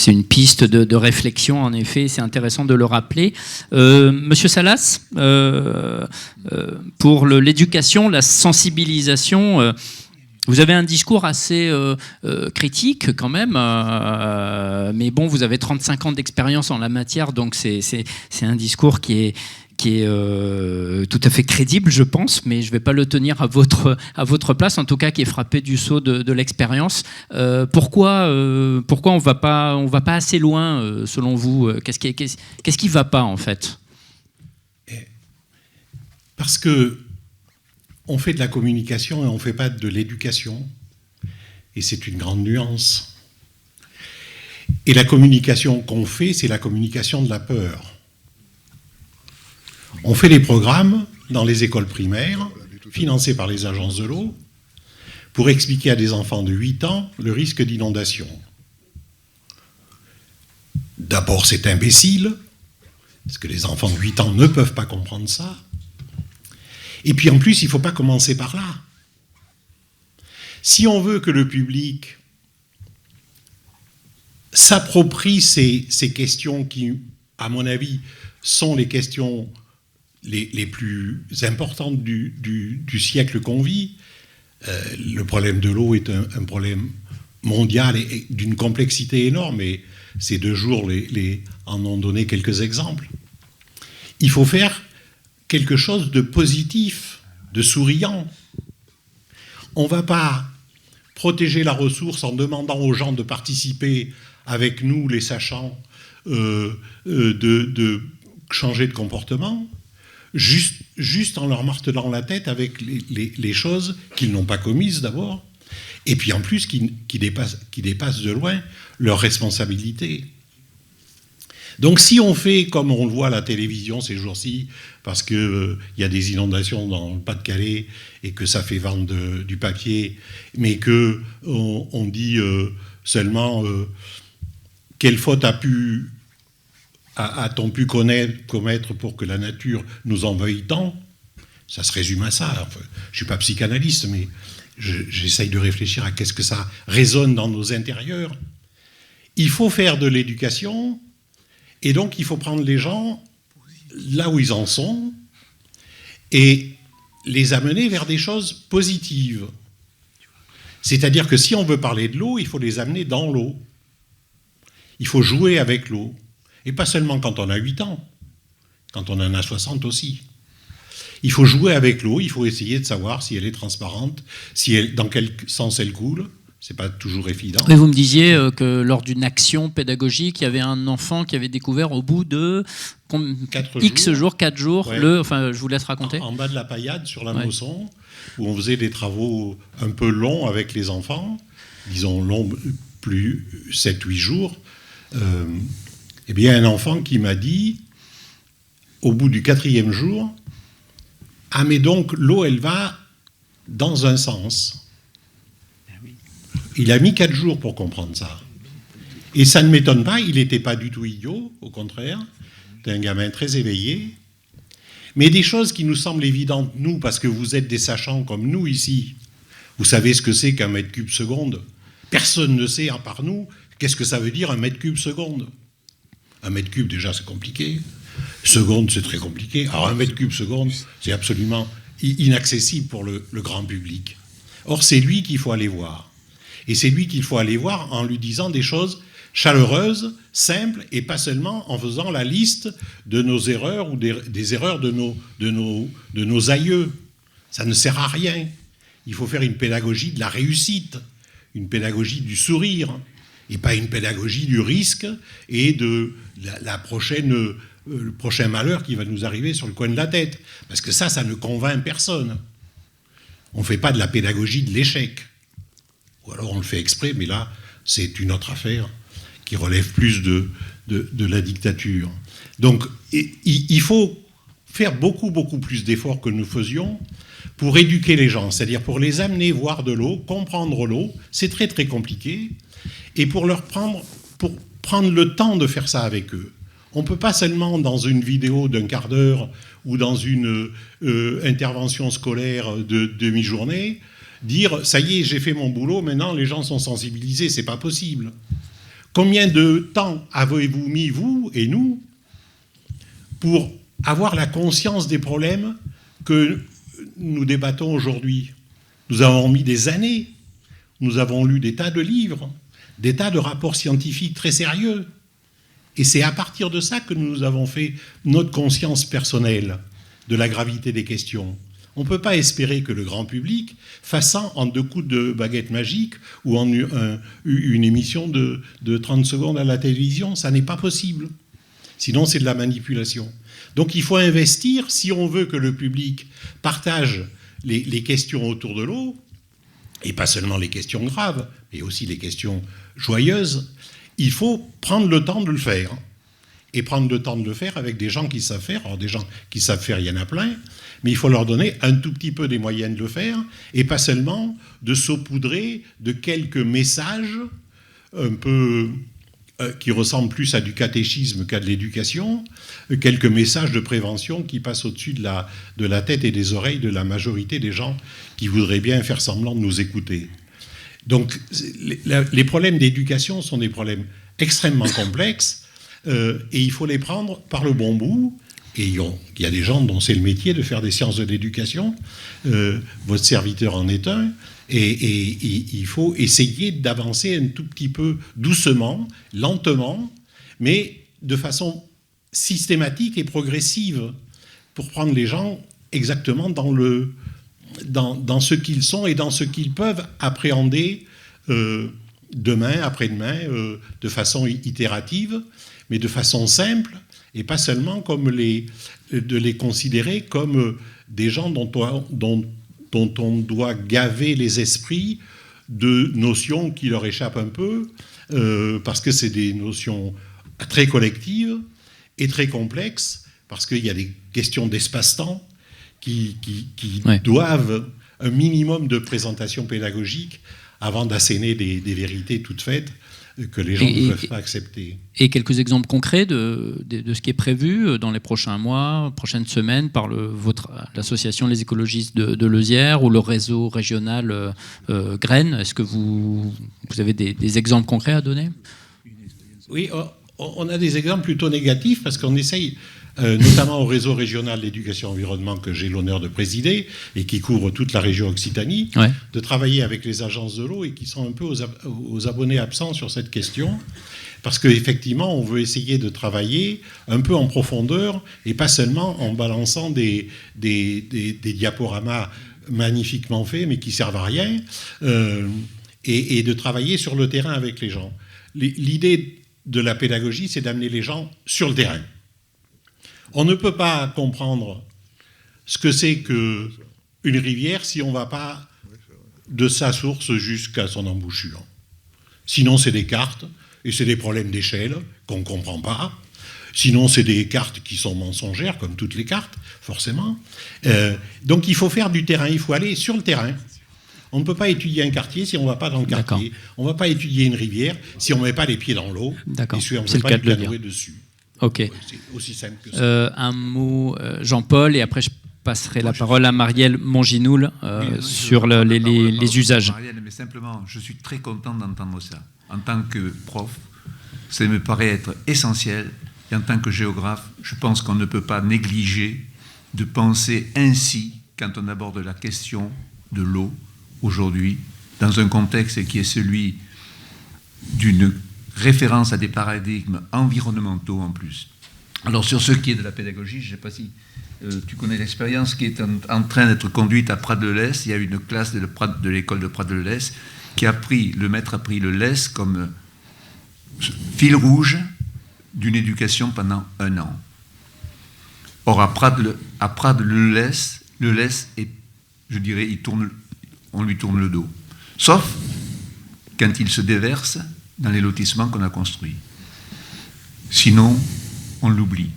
une piste de réflexion, en effet, c'est intéressant de le rappeler. Monsieur Salas, pour l'éducation, la sensibilisation, vous avez un discours assez critique quand même, mais bon, vous avez 35 ans d'expérience en la matière, donc c'est un discours qui est tout à fait crédible, je pense, mais je ne vais pas le tenir à votre place, en tout cas qui est frappé du sceau de l'expérience. Pourquoi on va pas assez loin, selon vous? Qu'est-ce qui ne va pas, en fait? Parce que on fait de la communication et on ne fait pas de l'éducation. Et c'est une grande nuance. Et la communication qu'on fait, c'est la communication de la peur. On fait des programmes dans les écoles primaires, financés par les agences de l'eau, pour expliquer à des enfants de 8 ans le risque d'inondation. D'abord, c'est imbécile, parce que les enfants de 8 ans ne peuvent pas comprendre ça. Et puis en plus, il ne faut pas commencer par là. Si on veut que le public s'approprie ces questions qui, à mon avis, sont les questions les plus importantes du siècle qu'on vit, le problème de l'eau est un problème mondial et d'une complexité énorme, et ces 2 jours en ont donné quelques exemples. Il faut faire quelque chose de positif, de souriant. On ne va pas protéger la ressource en demandant aux gens de participer avec nous, les sachants, de changer de comportement, juste en leur martelant la tête avec les choses qu'ils n'ont pas commises d'abord, et puis en plus qui dépassent de loin leurs responsabilités. Donc si on fait comme on le voit à la télévision ces jours-ci, parce qu'il y a des inondations dans le Pas-de-Calais et que ça fait vendre du papier, mais qu'on dit seulement quelle faute a-t-on pu commettre pour que la nature nous en veuille tant, ça se résume à ça. Enfin, je ne suis pas psychanalyste, mais j'essaye de réfléchir à qu'est-ce que ça résonne dans nos intérieurs. Il faut faire de l'éducation. Et donc, il faut prendre les gens là où ils en sont et les amener vers des choses positives. C'est-à-dire que si on veut parler de l'eau, il faut les amener dans l'eau. il faut jouer avec l'eau. Et pas seulement quand on a 8 ans, quand on en a 60 aussi. Il faut jouer avec l'eau, il faut essayer de savoir si elle est transparente, dans quel sens elle coule. C'est pas toujours évident. Mais vous me disiez que lors d'une action pédagogique, il y avait un enfant qui avait découvert au bout de 4 jours, ouais. Enfin, je vous laisse raconter. En bas de la Paillade, sur la Mosson, où on faisait des travaux un peu longs avec les enfants, disons longs, plus 7-8 jours, eh bien, un enfant qui m'a dit, au bout du 4e jour, « Ah, mais donc, l'eau, elle va dans un sens. » Il a mis 4 jours pour comprendre ça. Et ça ne m'étonne pas, il n'était pas du tout idiot, au contraire. C'était un gamin très éveillé. Mais des choses qui nous semblent évidentes, nous, parce que vous êtes des sachants comme nous ici. Vous savez ce que c'est qu'un mètre cube seconde. Personne ne sait, à part nous, qu'est-ce que ça veut dire un mètre cube seconde. Un mètre cube, déjà, c'est compliqué. Seconde, c'est très compliqué. Alors, un mètre cube seconde, c'est absolument inaccessible pour le grand public. Or, c'est lui qu'il faut aller voir. Et c'est lui qu'il faut aller voir en lui disant des choses chaleureuses, simples, et pas seulement en faisant la liste de nos erreurs ou des erreurs de nos aïeux. Ça ne sert à rien. Il faut faire une pédagogie de la réussite, une pédagogie du sourire, et pas une pédagogie du risque et de le prochain malheur qui va nous arriver sur le coin de la tête. Parce que ça ne convainc personne. On ne fait pas de la pédagogie de l'échec. Ou alors on le fait exprès, mais là, c'est une autre affaire qui relève plus de la dictature. Donc, il faut faire beaucoup, beaucoup plus d'efforts que nous faisions pour éduquer les gens, c'est-à-dire pour les amener voir de l'eau, comprendre l'eau. C'est très, très compliqué. Et pour prendre le temps de faire ça avec eux. On ne peut pas seulement, dans une vidéo d'un quart d'heure ou dans une intervention scolaire de demi-journée, dire « ça y est, j'ai fait mon boulot, maintenant les gens sont sensibilisés », c'est pas possible. Combien de temps avez-vous mis, vous et nous, pour avoir la conscience des problèmes que nous débattons aujourd'hui? Nous avons mis des années, nous avons lu des tas de livres, des tas de rapports scientifiques très sérieux. Et c'est à partir de ça que nous avons fait notre conscience personnelle de la gravité des questions. On ne peut pas espérer que le grand public fasse ça en 2 coups de baguette magique ou en une émission de 30 secondes à la télévision. Ça n'est pas possible. Sinon, c'est de la manipulation. Donc il faut investir, si on veut que le public partage les questions autour de l'eau, et pas seulement les questions graves, mais aussi les questions joyeuses, il faut prendre le temps de le faire. Et prendre le temps de le faire avec des gens qui savent faire. Alors des gens qui savent faire, il y en a plein, mais il faut leur donner un tout petit peu des moyens de le faire, et pas seulement de saupoudrer de quelques messages un peu qui ressemblent plus à du catéchisme qu'à de l'éducation, quelques messages de prévention qui passent au-dessus de la tête et des oreilles de la majorité des gens qui voudraient bien faire semblant de nous écouter. Donc les problèmes d'éducation sont des problèmes extrêmement complexes, et il faut les prendre par le bon bout. Et il y a des gens dont c'est le métier de faire des sciences de l'éducation. Votre serviteur en est un. Et il faut essayer d'avancer un tout petit peu doucement, lentement, mais de façon systématique et progressive, pour prendre les gens exactement dans ce qu'ils sont et dans ce qu'ils peuvent appréhender demain, après-demain, de façon itérative, mais de façon simple, et pas seulement de les considérer comme des gens dont on doit gaver les esprits de notions qui leur échappent un peu, parce que c'est des notions très collectives et très complexes, parce qu'il y a des questions d'espace-temps qui doivent un minimum de présentation pédagogique avant d'asséner des vérités toutes faites que les gens ne peuvent pas accepter. Et quelques exemples concrets de ce qui est prévu dans les prochains mois, prochaines semaines, par l'association Les Écologistes de Leuzière ou le réseau régional Graines. Est-ce que vous avez des exemples concrets à donner? Oui, on a des exemples plutôt négatifs parce qu'on essaye, notamment au réseau régional d'éducation environnement que j'ai l'honneur de présider et qui couvre toute la région Occitanie, de travailler avec les agences de l'eau et qui sont un peu aux abonnés absents sur cette question, Parce qu'effectivement, on veut essayer de travailler un peu en profondeur et pas seulement en balançant des diaporamas magnifiquement faits mais qui servent à rien, et de travailler sur le terrain avec les gens. L'idée de la pédagogie, c'est d'amener les gens sur le terrain. On ne peut pas comprendre ce que c'est qu'une rivière si on ne va pas de sa source jusqu'à son embouchure. Sinon, c'est des cartes, et c'est des problèmes d'échelle qu'on ne comprend pas. Sinon, c'est des cartes qui sont mensongères, comme toutes les cartes, forcément. Donc, il faut faire du terrain, il faut aller sur le terrain. On ne peut pas étudier un quartier si on ne va pas dans le quartier. On ne va pas étudier une rivière si on ne met pas les pieds dans l'eau. D'accord. Et si on ne C'est met le pas cas de le canoë dire. dessus. Ok. C'est aussi simple que ça. Un mot, Jean-Paul, et après je passerai la parole à Marielle Monginoul sur les usages. Marielle, mais simplement, je suis très content d'entendre ça. En tant que prof, ça me paraît être essentiel. Et en tant que géographe, je pense qu'on ne peut pas négliger de penser ainsi quand on aborde la question de l'eau aujourd'hui, dans un contexte qui est celui d'une référence à des paradigmes environnementaux en plus. Alors sur ce qui est de la pédagogie, je ne sais pas si tu connais l'expérience qui est en train d'être conduite à Prades-de-Lez. Il y a une classe de l'école de Prades-de-Lez qui le maître a pris le lez comme fil rouge d'une éducation pendant 1 an. Or à Prades, le lez est, je dirais, on lui tourne le dos. Sauf quand il se déverse dans les lotissements qu'on a construits. Sinon, on l'oublie.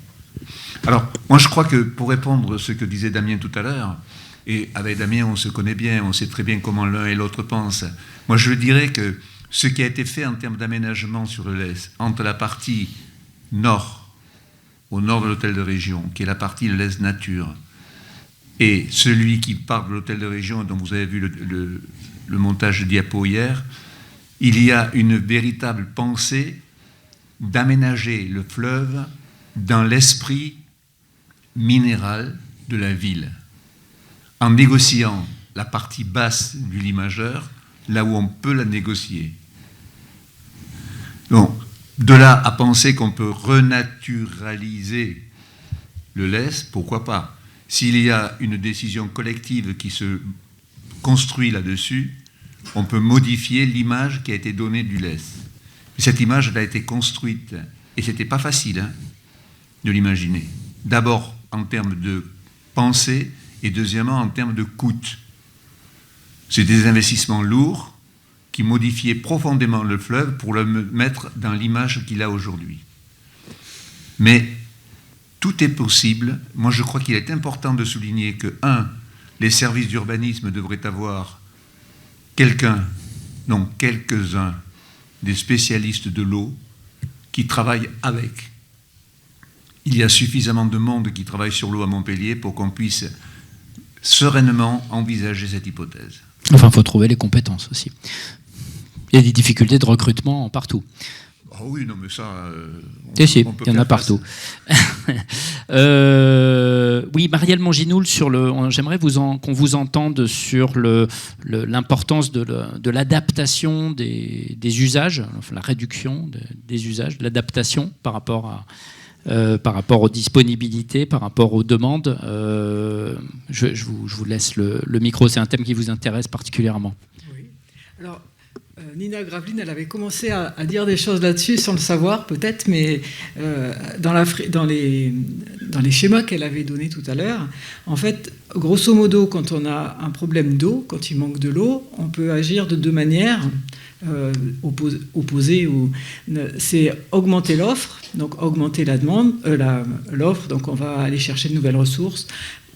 Alors, moi je crois que pour répondre à ce que disait Damien tout à l'heure, et avec Damien on se connaît bien, on sait très bien comment l'un et l'autre pensent, moi je dirais que ce qui a été fait en termes d'aménagement sur le lez, entre la partie nord, au nord de l'hôtel de région, qui est la partie lez nature, et celui qui part de l'hôtel de région, dont vous avez vu le montage de diapo hier, il y a une véritable pensée d'aménager le fleuve dans l'esprit minéral de la ville, en négociant la partie basse du lit majeur, là où on peut la négocier. Donc, de là à penser qu'on peut renaturaliser le lez, pourquoi pas? S'il y a une décision collective qui se construit là-dessus, on peut modifier l'image qui a été donnée du lez. Cette image, elle a été construite, et ce n'était pas facile de l'imaginer. D'abord en termes de pensée, et deuxièmement en termes de coût. C'est des investissements lourds qui modifiaient profondément le fleuve pour le mettre dans l'image qu'il a aujourd'hui. Mais tout est possible. Moi, je crois qu'il est important de souligner que, les services d'urbanisme devraient avoir quelques-uns des spécialistes de l'eau qui travaillent avec. Il y a suffisamment de monde qui travaille sur l'eau à Montpellier pour qu'on puisse sereinement envisager cette hypothèse. Enfin, il faut trouver les compétences aussi. Il y a des difficultés de recrutement partout. Ah oui, non, mais ça... il y en a partout. Oui, Marielle Monginoul, j'aimerais qu'on vous entende sur l'importance de l'adaptation des usages, enfin, la réduction des usages, de l'adaptation par rapport aux disponibilités, par rapport aux demandes. Je vous laisse le micro, c'est un thème qui vous intéresse particulièrement. Oui. Alors, Nina Graveline, elle avait commencé à dire des choses là-dessus, sans le savoir peut-être, mais dans les schémas qu'elle avait donnés tout à l'heure, en fait, grosso modo, quand on a un problème d'eau, quand il manque de l'eau, on peut agir de 2 manières. Opposé, c'est augmenter l'offre, donc augmenter la demande, l'offre, donc on va aller chercher de nouvelles ressources.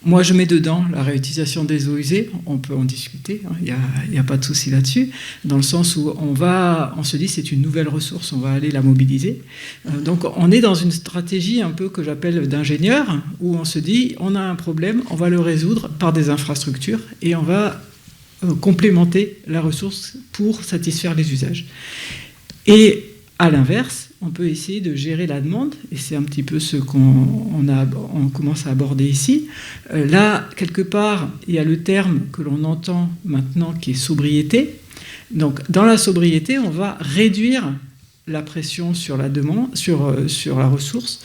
Moi, je mets dedans la réutilisation des eaux usées, on peut en discuter, il n'y a pas de souci là-dessus, dans le sens où on se dit c'est une nouvelle ressource, on va aller la mobiliser. Donc on est dans une stratégie un peu que j'appelle d'ingénieur, où on se dit on a un problème, on va le résoudre par des infrastructures, et on va complémenter la ressource pour satisfaire les usages. Et à l'inverse, on peut essayer de gérer la demande, et c'est un petit peu ce qu'on commence à aborder ici. Là, quelque part, il y a le terme que l'on entend maintenant qui est sobriété. Donc, dans la sobriété, on va réduire la pression sur la demande, sur la ressource.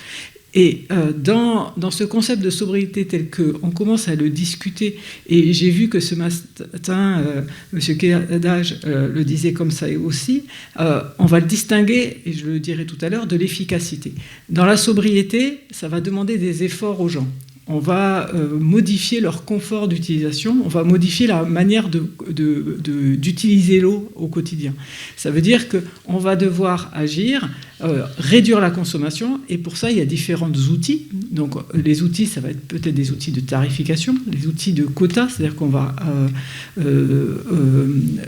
Et dans ce concept de sobriété tel qu'on commence à le discuter, et j'ai vu que ce matin, M. Kédage le disait comme ça aussi, on va le distinguer, et je le dirai tout à l'heure, de l'efficacité. Dans la sobriété, ça va demander des efforts aux gens. On va modifier leur confort d'utilisation, on va modifier la manière d'utiliser l'eau au quotidien. Ça veut dire qu'on va devoir agir, réduire la consommation, et pour ça, il y a différents outils. Donc, les outils, ça va être peut-être des outils de tarification, des outils de quotas, c'est-à-dire qu'on va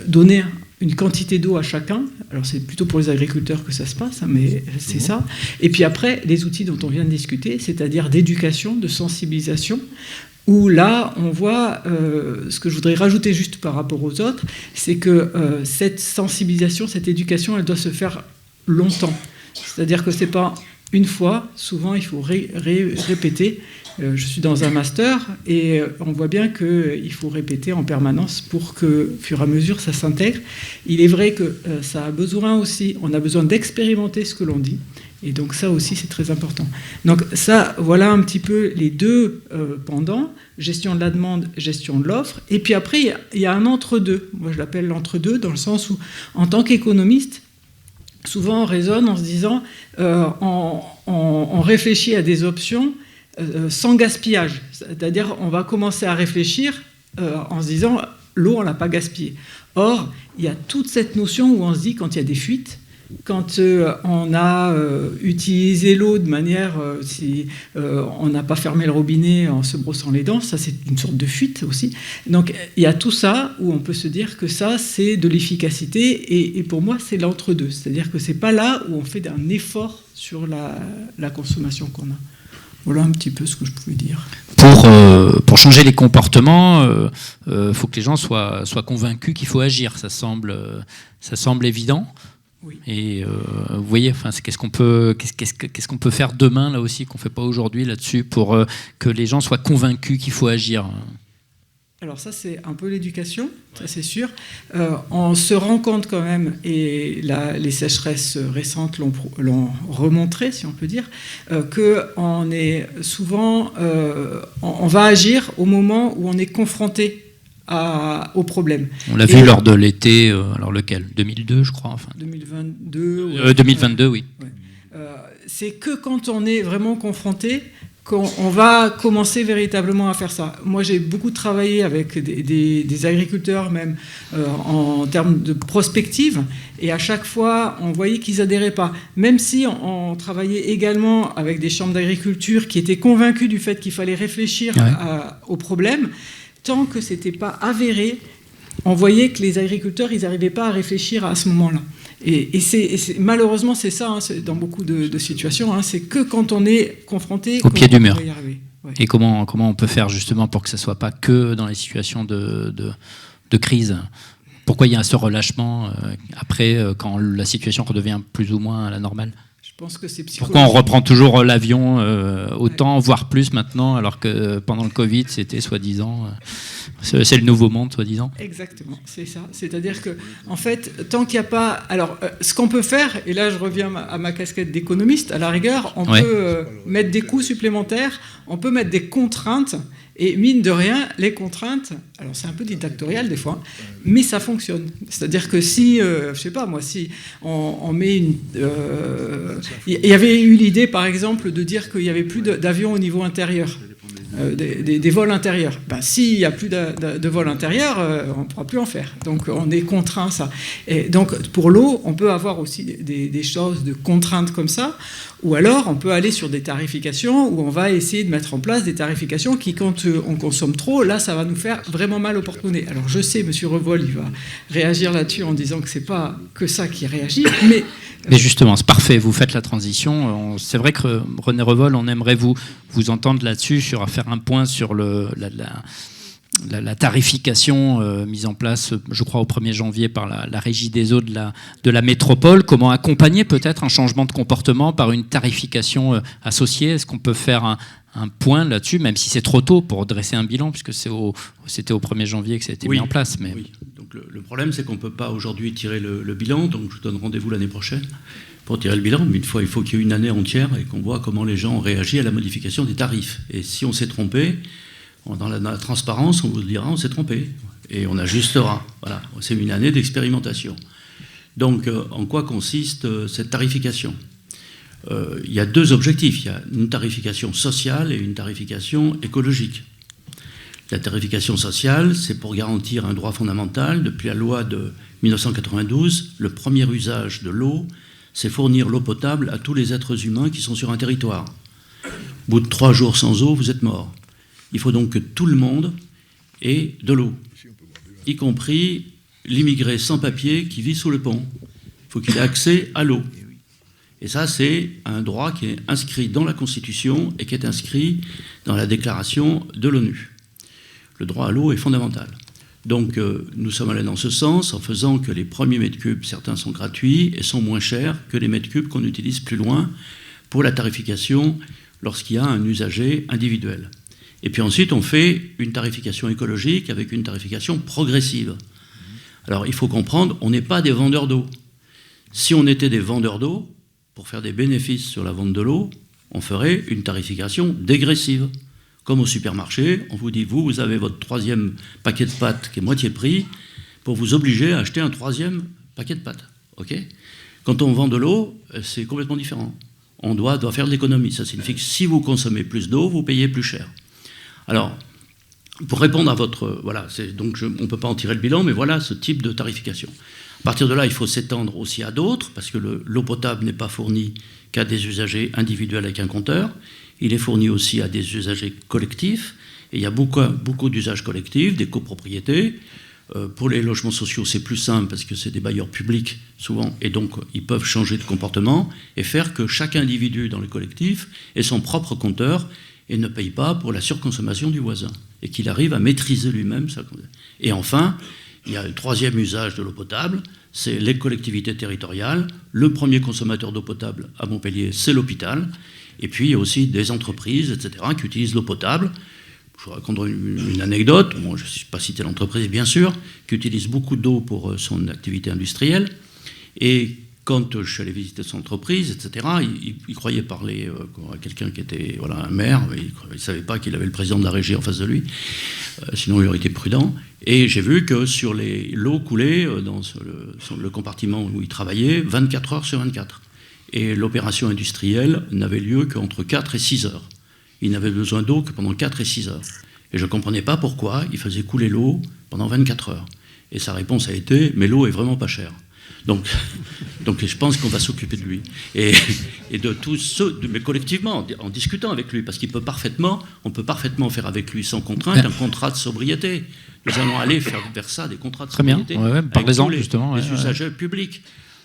donner une quantité d'eau à chacun. Alors c'est plutôt pour les agriculteurs que ça se passe, mais c'est ça. Et puis après, les outils dont on vient de discuter, c'est-à-dire d'éducation, de sensibilisation, où là, on voit, ce que je voudrais rajouter juste par rapport aux autres, c'est que cette sensibilisation, cette éducation, elle doit se faire longtemps. C'est-à-dire que c'est pas une fois, souvent il faut répéter. Je suis dans un master et on voit bien qu'il faut répéter en permanence pour que, au fur et à mesure, ça s'intègre. Il est vrai que ça a besoin aussi, on a besoin d'expérimenter ce que l'on dit. Et donc ça aussi, c'est très important. Donc ça, voilà un petit peu les deux pendants, gestion de la demande, gestion de l'offre. Et puis après, il y a un entre-deux. Moi, je l'appelle l'entre-deux dans le sens où, en tant qu'économiste, souvent on raisonne en se disant, on réfléchit à des options sans gaspillage. C'est-à-dire, on va commencer à réfléchir en se disant, l'eau, on ne l'a pas gaspillée. Or, il y a toute cette notion où on se dit, quand il y a des fuites, quand on a utilisé l'eau de manière, si on n'a pas fermé le robinet en se brossant les dents, ça c'est une sorte de fuite aussi. Donc il y a tout ça où on peut se dire que ça c'est de l'efficacité et pour moi c'est l'entre-deux. C'est-à-dire que c'est pas là où on fait un effort sur la consommation qu'on a. Voilà un petit peu ce que je pouvais dire. Pour changer les comportements, faut que les gens soient convaincus qu'il faut agir. Ça semble évident. Oui. Et vous voyez, enfin, qu'est-ce qu'on peut faire demain là aussi qu'on ne fait pas aujourd'hui là-dessus pour que les gens soient convaincus qu'il faut agir. Alors ça c'est un peu l'éducation, ça c'est sûr. On se rend compte quand même, et les sécheresses récentes l'ont remontré si on peut dire, qu'on est souvent, on va agir au moment où on est confronté au problème. On l'a vu lors de l'été, alors lequel 2002, je crois. Enfin. 2022. 2022, oui. Ouais. C'est que quand on est vraiment confronté qu'on va commencer véritablement à faire ça. Moi, j'ai beaucoup travaillé avec des agriculteurs, même en termes de prospective, et à chaque fois, on voyait qu'ils n'adhéraient pas. Même si on travaillait également avec des chambres d'agriculture qui étaient convaincus du fait qu'il fallait réfléchir au problème, tant que ce n'était pas avéré, on voyait que les agriculteurs, ils n'arrivaient pas à réfléchir à ce moment-là. Et malheureusement, c'est ça, hein, c'est dans beaucoup de situations, hein, c'est que quand on est confronté... Au pied du mur. Ouais. Et comment on peut faire justement pour que ce ne soit pas que dans les situations de crise ? Pourquoi il y a ce relâchement après, quand la situation redevient plus ou moins à la normale ? Je pense que c'est psychologique. Pourquoi on reprend toujours l'avion autant, voire plus maintenant, alors que pendant le Covid, c'était soi-disant... c'est le nouveau monde, soi-disant. Exactement, c'est ça. C'est-à-dire que, en fait, tant qu'il n'y a pas... Alors, ce qu'on peut faire, et là je reviens à ma casquette d'économiste, à la rigueur, on peut mettre des coûts supplémentaires, on peut mettre des contraintes, et mine de rien, les contraintes, alors c'est un peu dictatorial des fois, mais ça fonctionne. C'est-à-dire que si, je sais pas moi, si on met une... Il y avait eu l'idée, par exemple, de dire qu'il n'y avait plus d'avions au niveau intérieur. Des vols intérieurs. Ben, s'il n'y a plus de vols intérieurs, on ne pourra plus en faire. Donc on est contraint ça. Et donc pour l'eau, on peut avoir aussi des choses de contraintes comme ça, ou alors on peut aller sur des tarifications où on va essayer de mettre en place des tarifications qui, quand on consomme trop, là ça va nous faire vraiment mal au porte-monnaie. Alors je sais, M. Revol, il va réagir là-dessus en disant que c'est pas que ça qui réagit, mais... Mais justement, c'est parfait, vous faites la transition. C'est vrai que René Revol, on aimerait vous entendre là-dessus, sur à faire un point sur la tarification mise en place, je crois, au 1er janvier par la Régie des eaux de la métropole. Comment accompagner peut-être un changement de comportement par une tarification associée ? Est-ce qu'on peut faire un point là-dessus, même si c'est trop tôt pour dresser un bilan, puisque c'était au 1er janvier que ça a été mis en place. Mais... Oui. Donc le problème, c'est qu'on ne peut pas aujourd'hui tirer le bilan, donc je donne rendez-vous l'année prochaine pour tirer le bilan, mais une fois, il faut qu'il y ait une année entière et qu'on voit comment les gens ont réagi à la modification des tarifs. Et si on s'est trompé, dans la transparence, on vous dira on s'est trompé et on ajustera. Voilà, c'est une année d'expérimentation. Donc, en quoi consiste cette tarification ? Il y a deux objectifs. Il y a une tarification sociale et une tarification écologique. La tarification sociale, c'est pour garantir un droit fondamental. Depuis la loi de 1992, le premier usage de l'eau, c'est fournir l'eau potable à tous les êtres humains qui sont sur un territoire. Au bout de 3 jours sans eau, vous êtes mort. Il faut donc que tout le monde ait de l'eau, y compris l'immigré sans papier qui vit sous le pont. Il faut qu'il ait accès à l'eau. Et ça, c'est un droit qui est inscrit dans la Constitution et qui est inscrit dans la déclaration de l'ONU. Le droit à l'eau est fondamental. Donc, nous sommes allés dans ce sens en faisant que les premiers mètres cubes, certains sont gratuits et sont moins chers que les mètres cubes qu'on utilise plus loin pour la tarification lorsqu'il y a un usager individuel. Et puis ensuite, on fait une tarification écologique avec une tarification progressive. Alors, il faut comprendre, on n'est pas des vendeurs d'eau. Si on était des vendeurs d'eau, pour faire des bénéfices sur la vente de l'eau, on ferait une tarification dégressive. Comme au supermarché, on vous dit, vous avez votre 3e paquet de pâtes qui est moitié prix, pour vous obliger à acheter un 3e paquet de pâtes. Okay ? Quand on vend de l'eau, c'est complètement différent. On doit faire de l'économie. Ça signifie que si vous consommez plus d'eau, vous payez plus cher. Alors, pour répondre à votre... Voilà, donc on ne peut pas en tirer le bilan, mais voilà ce type de tarification. À partir de là, il faut s'étendre aussi à d'autres, parce que l'eau potable n'est pas fournie qu'à des usagers individuels avec un compteur. Il est fourni aussi à des usagers collectifs. Et il y a beaucoup d'usages collectifs, des copropriétés. Pour les logements sociaux, c'est plus simple, parce que c'est des bailleurs publics, souvent, et donc ils peuvent changer de comportement et faire que chaque individu dans le collectif ait son propre compteur et ne paye pas pour la surconsommation du voisin, et qu'il arrive à maîtriser lui-même sa consommation. Et enfin, il y a le 3e usage de l'eau potable, c'est les collectivités territoriales. Le premier consommateur d'eau potable à Montpellier, c'est l'hôpital. Et puis, il y a aussi des entreprises, etc., qui utilisent l'eau potable. Je vous raconte une anecdote. Bon, je ne sais pas citer l'entreprise, bien sûr, qui utilise beaucoup d'eau pour son activité industrielle. Et quand je suis allé visiter son entreprise, etc., il croyait parler à quelqu'un qui était un maire, mais il ne savait pas qu'il avait le président de la régie en face de lui, sinon il aurait été prudent. Et j'ai vu que sur l'eau coulait dans le compartiment où il travaillait 24 heures sur 24. Et l'opération industrielle n'avait lieu qu'entre 4 et 6 heures. Il n'avait besoin d'eau que pendant 4 et 6 heures. Et je ne comprenais pas pourquoi il faisait couler l'eau pendant 24 heures. Et sa réponse a été « mais l'eau est vraiment pas chère ». Donc je pense qu'on va s'occuper de lui. Et de tous ceux, mais collectivement, en discutant avec lui, parce qu'on peut parfaitement faire avec lui sans contrainte un contrat de sobriété. Nous allons aller vers ça, des contrats de sobriété. Très bien, parlez-en justement. Les usagers publics.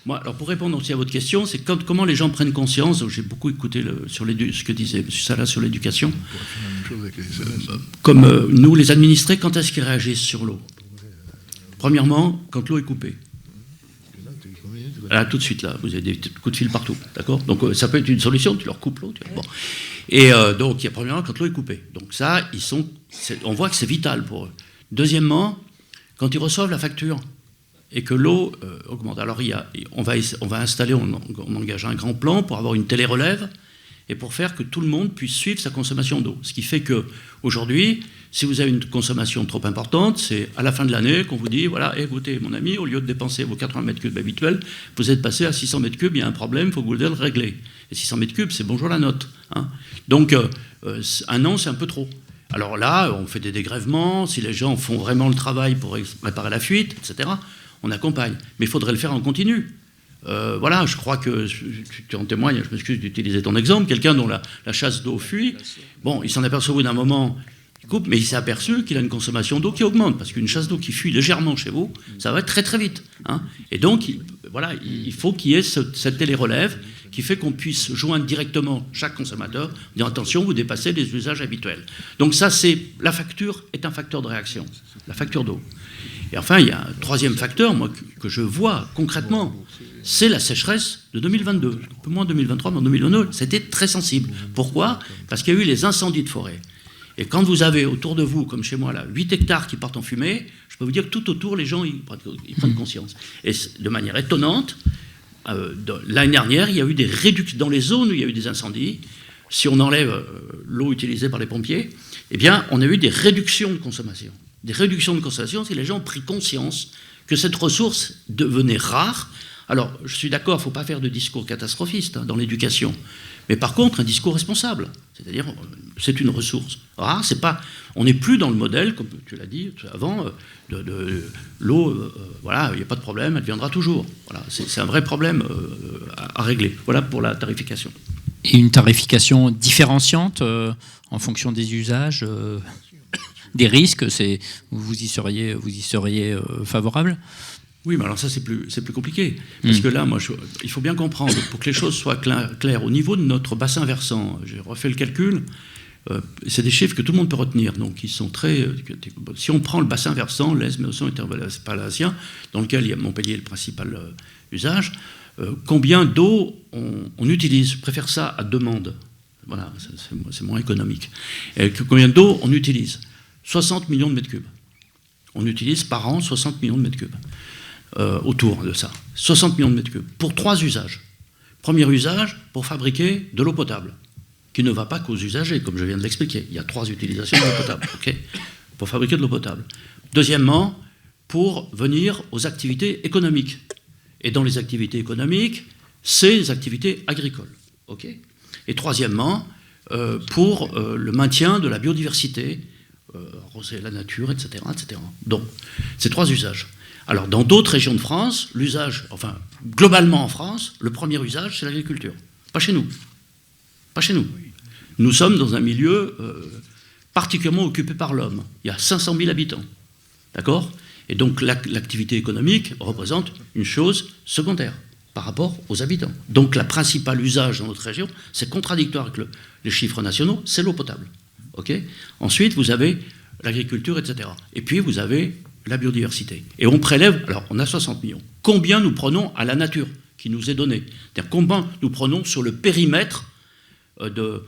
Moi, alors pour répondre aussi à votre question, c'est comment les gens prennent conscience. J'ai beaucoup écouté ce que disait M. Salah sur l'éducation. Comme nous, les administrés, quand est-ce qu'ils réagissent sur l'eau ? Premièrement, quand l'eau est coupée. Là, tout de suite, là, vous avez des coups de fil partout, d'accord ? Donc ça peut être une solution, tu leur coupes l'eau. Bon. Et donc, il y a premièrement quand l'eau est coupée. Donc ça, on voit que c'est vital pour eux. Deuxièmement, quand ils reçoivent la facture et que l'eau augmente. Alors, on va installer, on engage un grand plan pour avoir une télérelève et pour faire que tout le monde puisse suivre sa consommation d'eau. Ce qui fait qu'aujourd'hui, si vous avez une consommation trop importante, c'est à la fin de l'année qu'on vous dit, voilà, écoutez, mon ami, au lieu de dépenser vos 80 mètres cubes habituels, vous êtes passé à 600 mètres cubes, il y a un problème, il faut que vous le régler. Et 600 mètres cubes, c'est bonjour la note. Hein. Donc, 1 an, c'est un peu trop. Alors là, on fait des dégrèvements, si les gens font vraiment le travail pour réparer la fuite, etc., on accompagne. Mais il faudrait le faire en continu. Voilà, je crois que tu en témoignes, je m'excuse d'utiliser ton exemple, quelqu'un dont la chasse d'eau fuit, bon, il s'en aperçoit au bout d'un moment, il coupe, mais il s'est aperçu qu'il a une consommation d'eau qui augmente, parce qu'une chasse d'eau qui fuit légèrement chez vous, ça va être très très vite. Hein. Et donc, il faut qu'il y ait cette télérelève qui fait qu'on puisse joindre directement chaque consommateur, dire attention, vous dépassez les usages habituels. Donc ça, la facture est un facteur de réaction, la facture d'eau. Et enfin, il y a un 3e facteur, moi, que je vois concrètement, c'est la sécheresse de 2022. Un peu moins 2023, mais en 2022, c'était très sensible. Pourquoi ? Parce qu'il y a eu les incendies de forêt. Et quand vous avez autour de vous, comme chez moi, là, 8 hectares qui partent en fumée, je peux vous dire que tout autour, les gens ils prennent conscience. Et de manière étonnante, l'année dernière, il y a eu des réductions dans les zones où il y a eu des incendies. Si on enlève l'eau utilisée par les pompiers, eh bien, on a eu des réductions de consommation. Des réductions de consommation, c'est que les gens ont pris conscience que cette ressource devenait rare. Alors, je suis d'accord, il ne faut pas faire de discours catastrophiste dans l'éducation. Mais par contre, un discours responsable. C'est-à-dire, c'est une ressource rare. C'est pas, on n'est plus dans le modèle, comme tu l'as dit avant, de l'eau, voilà, il n'y a pas de problème, elle viendra toujours. Voilà, c'est un vrai problème à régler. Voilà pour la tarification. Et une tarification différenciante en fonction des usages, des risques, vous y seriez favorable? Oui, mais alors ça, c'est plus compliqué. Parce que là, il faut bien comprendre, pour que les choses soient claires, au niveau de notre bassin versant, j'ai refait le calcul, c'est des chiffres que tout le monde peut retenir. Donc, ils sont très... Si on prend le bassin versant, l'Aisne, Méossant, Intervalacien, dans lequel il y a Montpellier, le principal usage, combien d'eau on utilise? Je préfère ça à demande. Voilà, c'est moins économique. Et combien d'eau on utilise? 60 millions de mètres cubes. On utilise par an 60 millions de mètres cubes. Autour de ça. 60 millions de mètres cubes. Pour 3 usages. Premier usage, pour fabriquer de l'eau potable, qui ne va pas qu'aux usagers, comme je viens de l'expliquer. Il y a 3 utilisations de l'eau potable. Okay, pour fabriquer de l'eau potable. Deuxièmement, pour venir aux activités économiques. Et dans les activités économiques, c'est les activités agricoles. Okay, et troisièmement, pour le maintien de la biodiversité, arroser la nature, etc., etc. Donc, ces 3 usages. Alors, dans d'autres régions de France, l'usage, enfin, globalement en France, le premier usage, c'est l'agriculture. Pas chez nous. Pas chez nous. Nous sommes dans un milieu particulièrement occupé par l'homme. Il y a 500 000 habitants. D'accord? Et donc, l'activité économique représente une chose secondaire par rapport aux habitants. Donc, la principale usage dans notre région, c'est contradictoire avec les chiffres nationaux, c'est l'eau potable. Okay, ensuite, vous avez l'agriculture, etc. Et puis, vous avez la biodiversité. Et on prélève, alors on a 60 millions. Combien nous prenons à la nature qui nous est donnée? C'est-à-dire combien nous prenons sur le périmètre de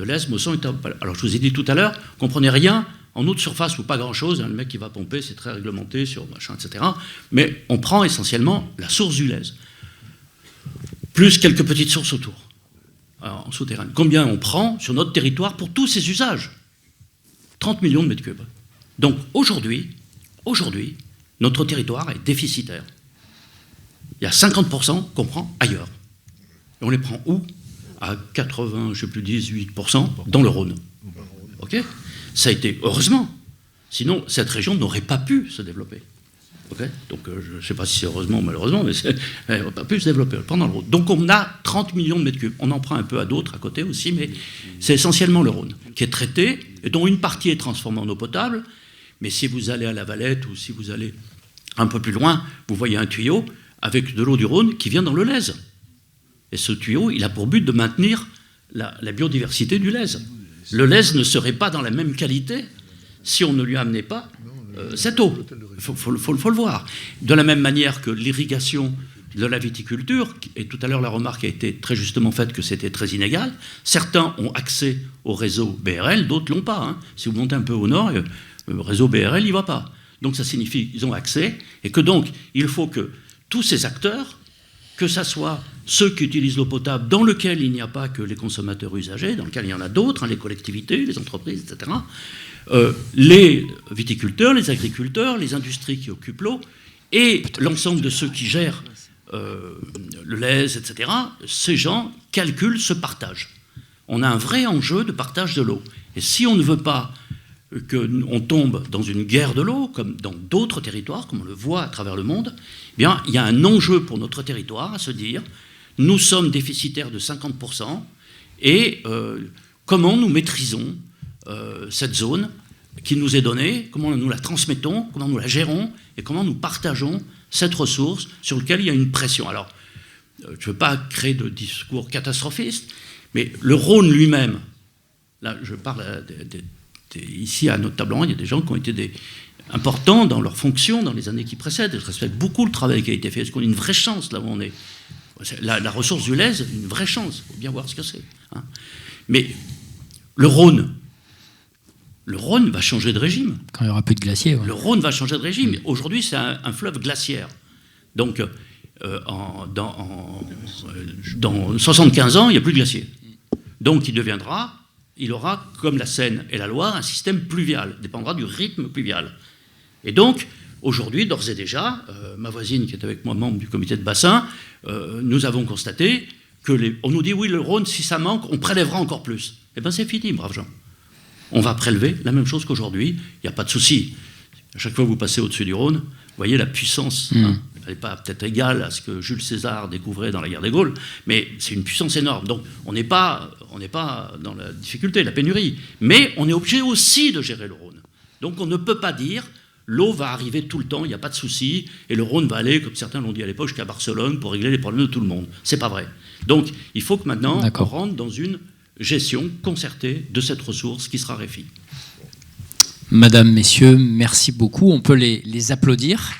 l'Aisne, Méossant et Intervalacien. Alors je vous ai dit tout à l'heure qu'on ne prenait rien en eau de surface ou pas grand-chose. Le mec qui va pomper, c'est très réglementé sur machin, etc. Mais on prend essentiellement la source du Lez, plus quelques petites sources autour, en souterrain. Combien on prend sur notre territoire pour tous ces usages? 30 millions de mètres cubes. Donc aujourd'hui, notre territoire est déficitaire. Il y a 50% qu'on prend ailleurs. Et on les prend où? À 80, je ne sais plus, 18% dans le Rhône. Ok? Ça a été, heureusement. Sinon, cette région n'aurait pas pu se développer. Okay, donc, je ne sais pas si c'est heureusement ou malheureusement, mais elle n'aurait pas pu se développer pendant le Rhône. Donc, on a 30 millions de mètres cubes. On en prend un peu à d'autres à côté aussi, mais c'est essentiellement le Rhône qui est traité, et dont une partie est transformée en eau potable. Mais si vous allez à La Valette ou si vous allez un peu plus loin, vous voyez un tuyau avec de l'eau du Rhône qui vient dans le Lez. Et ce tuyau, il a pour but de maintenir la biodiversité du Lez. Le Lez ne serait pas dans la même qualité si on ne lui amenait pas cette eau. Il faut le voir. De la même manière que l'irrigation de la viticulture, et tout à l'heure la remarque a été très justement faite que c'était très inégal, certains ont accès au réseau BRL, d'autres ne l'ont pas. Hein. Si vous montez un peu au nord, le réseau BRL n'y va pas. Donc ça signifie qu'ils ont accès, et que donc il faut que tous ces acteurs, que ce soit ceux qui utilisent l'eau potable, dans lequel il n'y a pas que les consommateurs usagers, dans lequel il y en a d'autres, hein, les collectivités, les entreprises, etc., les viticulteurs, les agriculteurs, les industries qui occupent l'eau, et l'ensemble de ceux qui gèrent le Lez, etc., ces gens calculent ce partage. On a un vrai enjeu de partage de l'eau. Et si on ne veut pas qu'on tombe dans une guerre de l'eau, comme dans d'autres territoires, comme on le voit à travers le monde, eh bien, il y a un enjeu pour notre territoire à se dire, nous sommes déficitaires de 50%, et comment nous maîtrisons cette zone qui nous est donnée, comment nous la transmettons, comment nous la gérons, et comment nous partageons cette ressource sur laquelle il y a une pression. Alors, je ne veux pas créer de discours catastrophiste, mais le Rhône lui-même, là je parle ici à notre table ronde, il y a des gens qui ont été importants dans leurs fonctions dans les années qui précèdent. Je respecte beaucoup le travail qui a été fait, parce qu'on a une vraie chance là où on est. La ressource du Lez, une vraie chance, il faut bien voir ce que c'est. Hein. Mais le Rhône va changer de régime. Quand il n'y aura plus de glaciers. Ouais. Le Rhône va changer de régime. Aujourd'hui, c'est un fleuve glaciaire. Donc, dans 75 ans, il n'y a plus de glacier. Donc il aura, comme la Seine et la Loire, un système pluvial, dépendra du rythme pluvial. Et donc, aujourd'hui, d'ores et déjà, ma voisine qui est avec moi, membre du comité de bassin, nous avons constaté on nous dit, oui, le Rhône, si ça manque, on prélèvera encore plus. Eh bien, c'est fini, braves gens. On va prélever la même chose qu'aujourd'hui, il n'y a pas de souci. À chaque fois que vous passez au-dessus du Rhône, vous voyez la puissance, hein, elle n'est pas peut-être égale à ce que Jules César découvrait dans la guerre des Gaules, mais c'est une puissance énorme. Donc on n'est pas dans la difficulté, la pénurie, mais on est obligé aussi de gérer le Rhône. Donc on ne peut pas dire l'eau va arriver tout le temps, il n'y a pas de souci, et le Rhône va aller, comme certains l'ont dit à l'époque, jusqu'à Barcelone pour régler les problèmes de tout le monde. C'est pas vrai. Donc il faut que maintenant on rentre dans une gestion concertée de cette ressource qui se raréfie. Madame, messieurs, merci beaucoup. On peut les applaudir.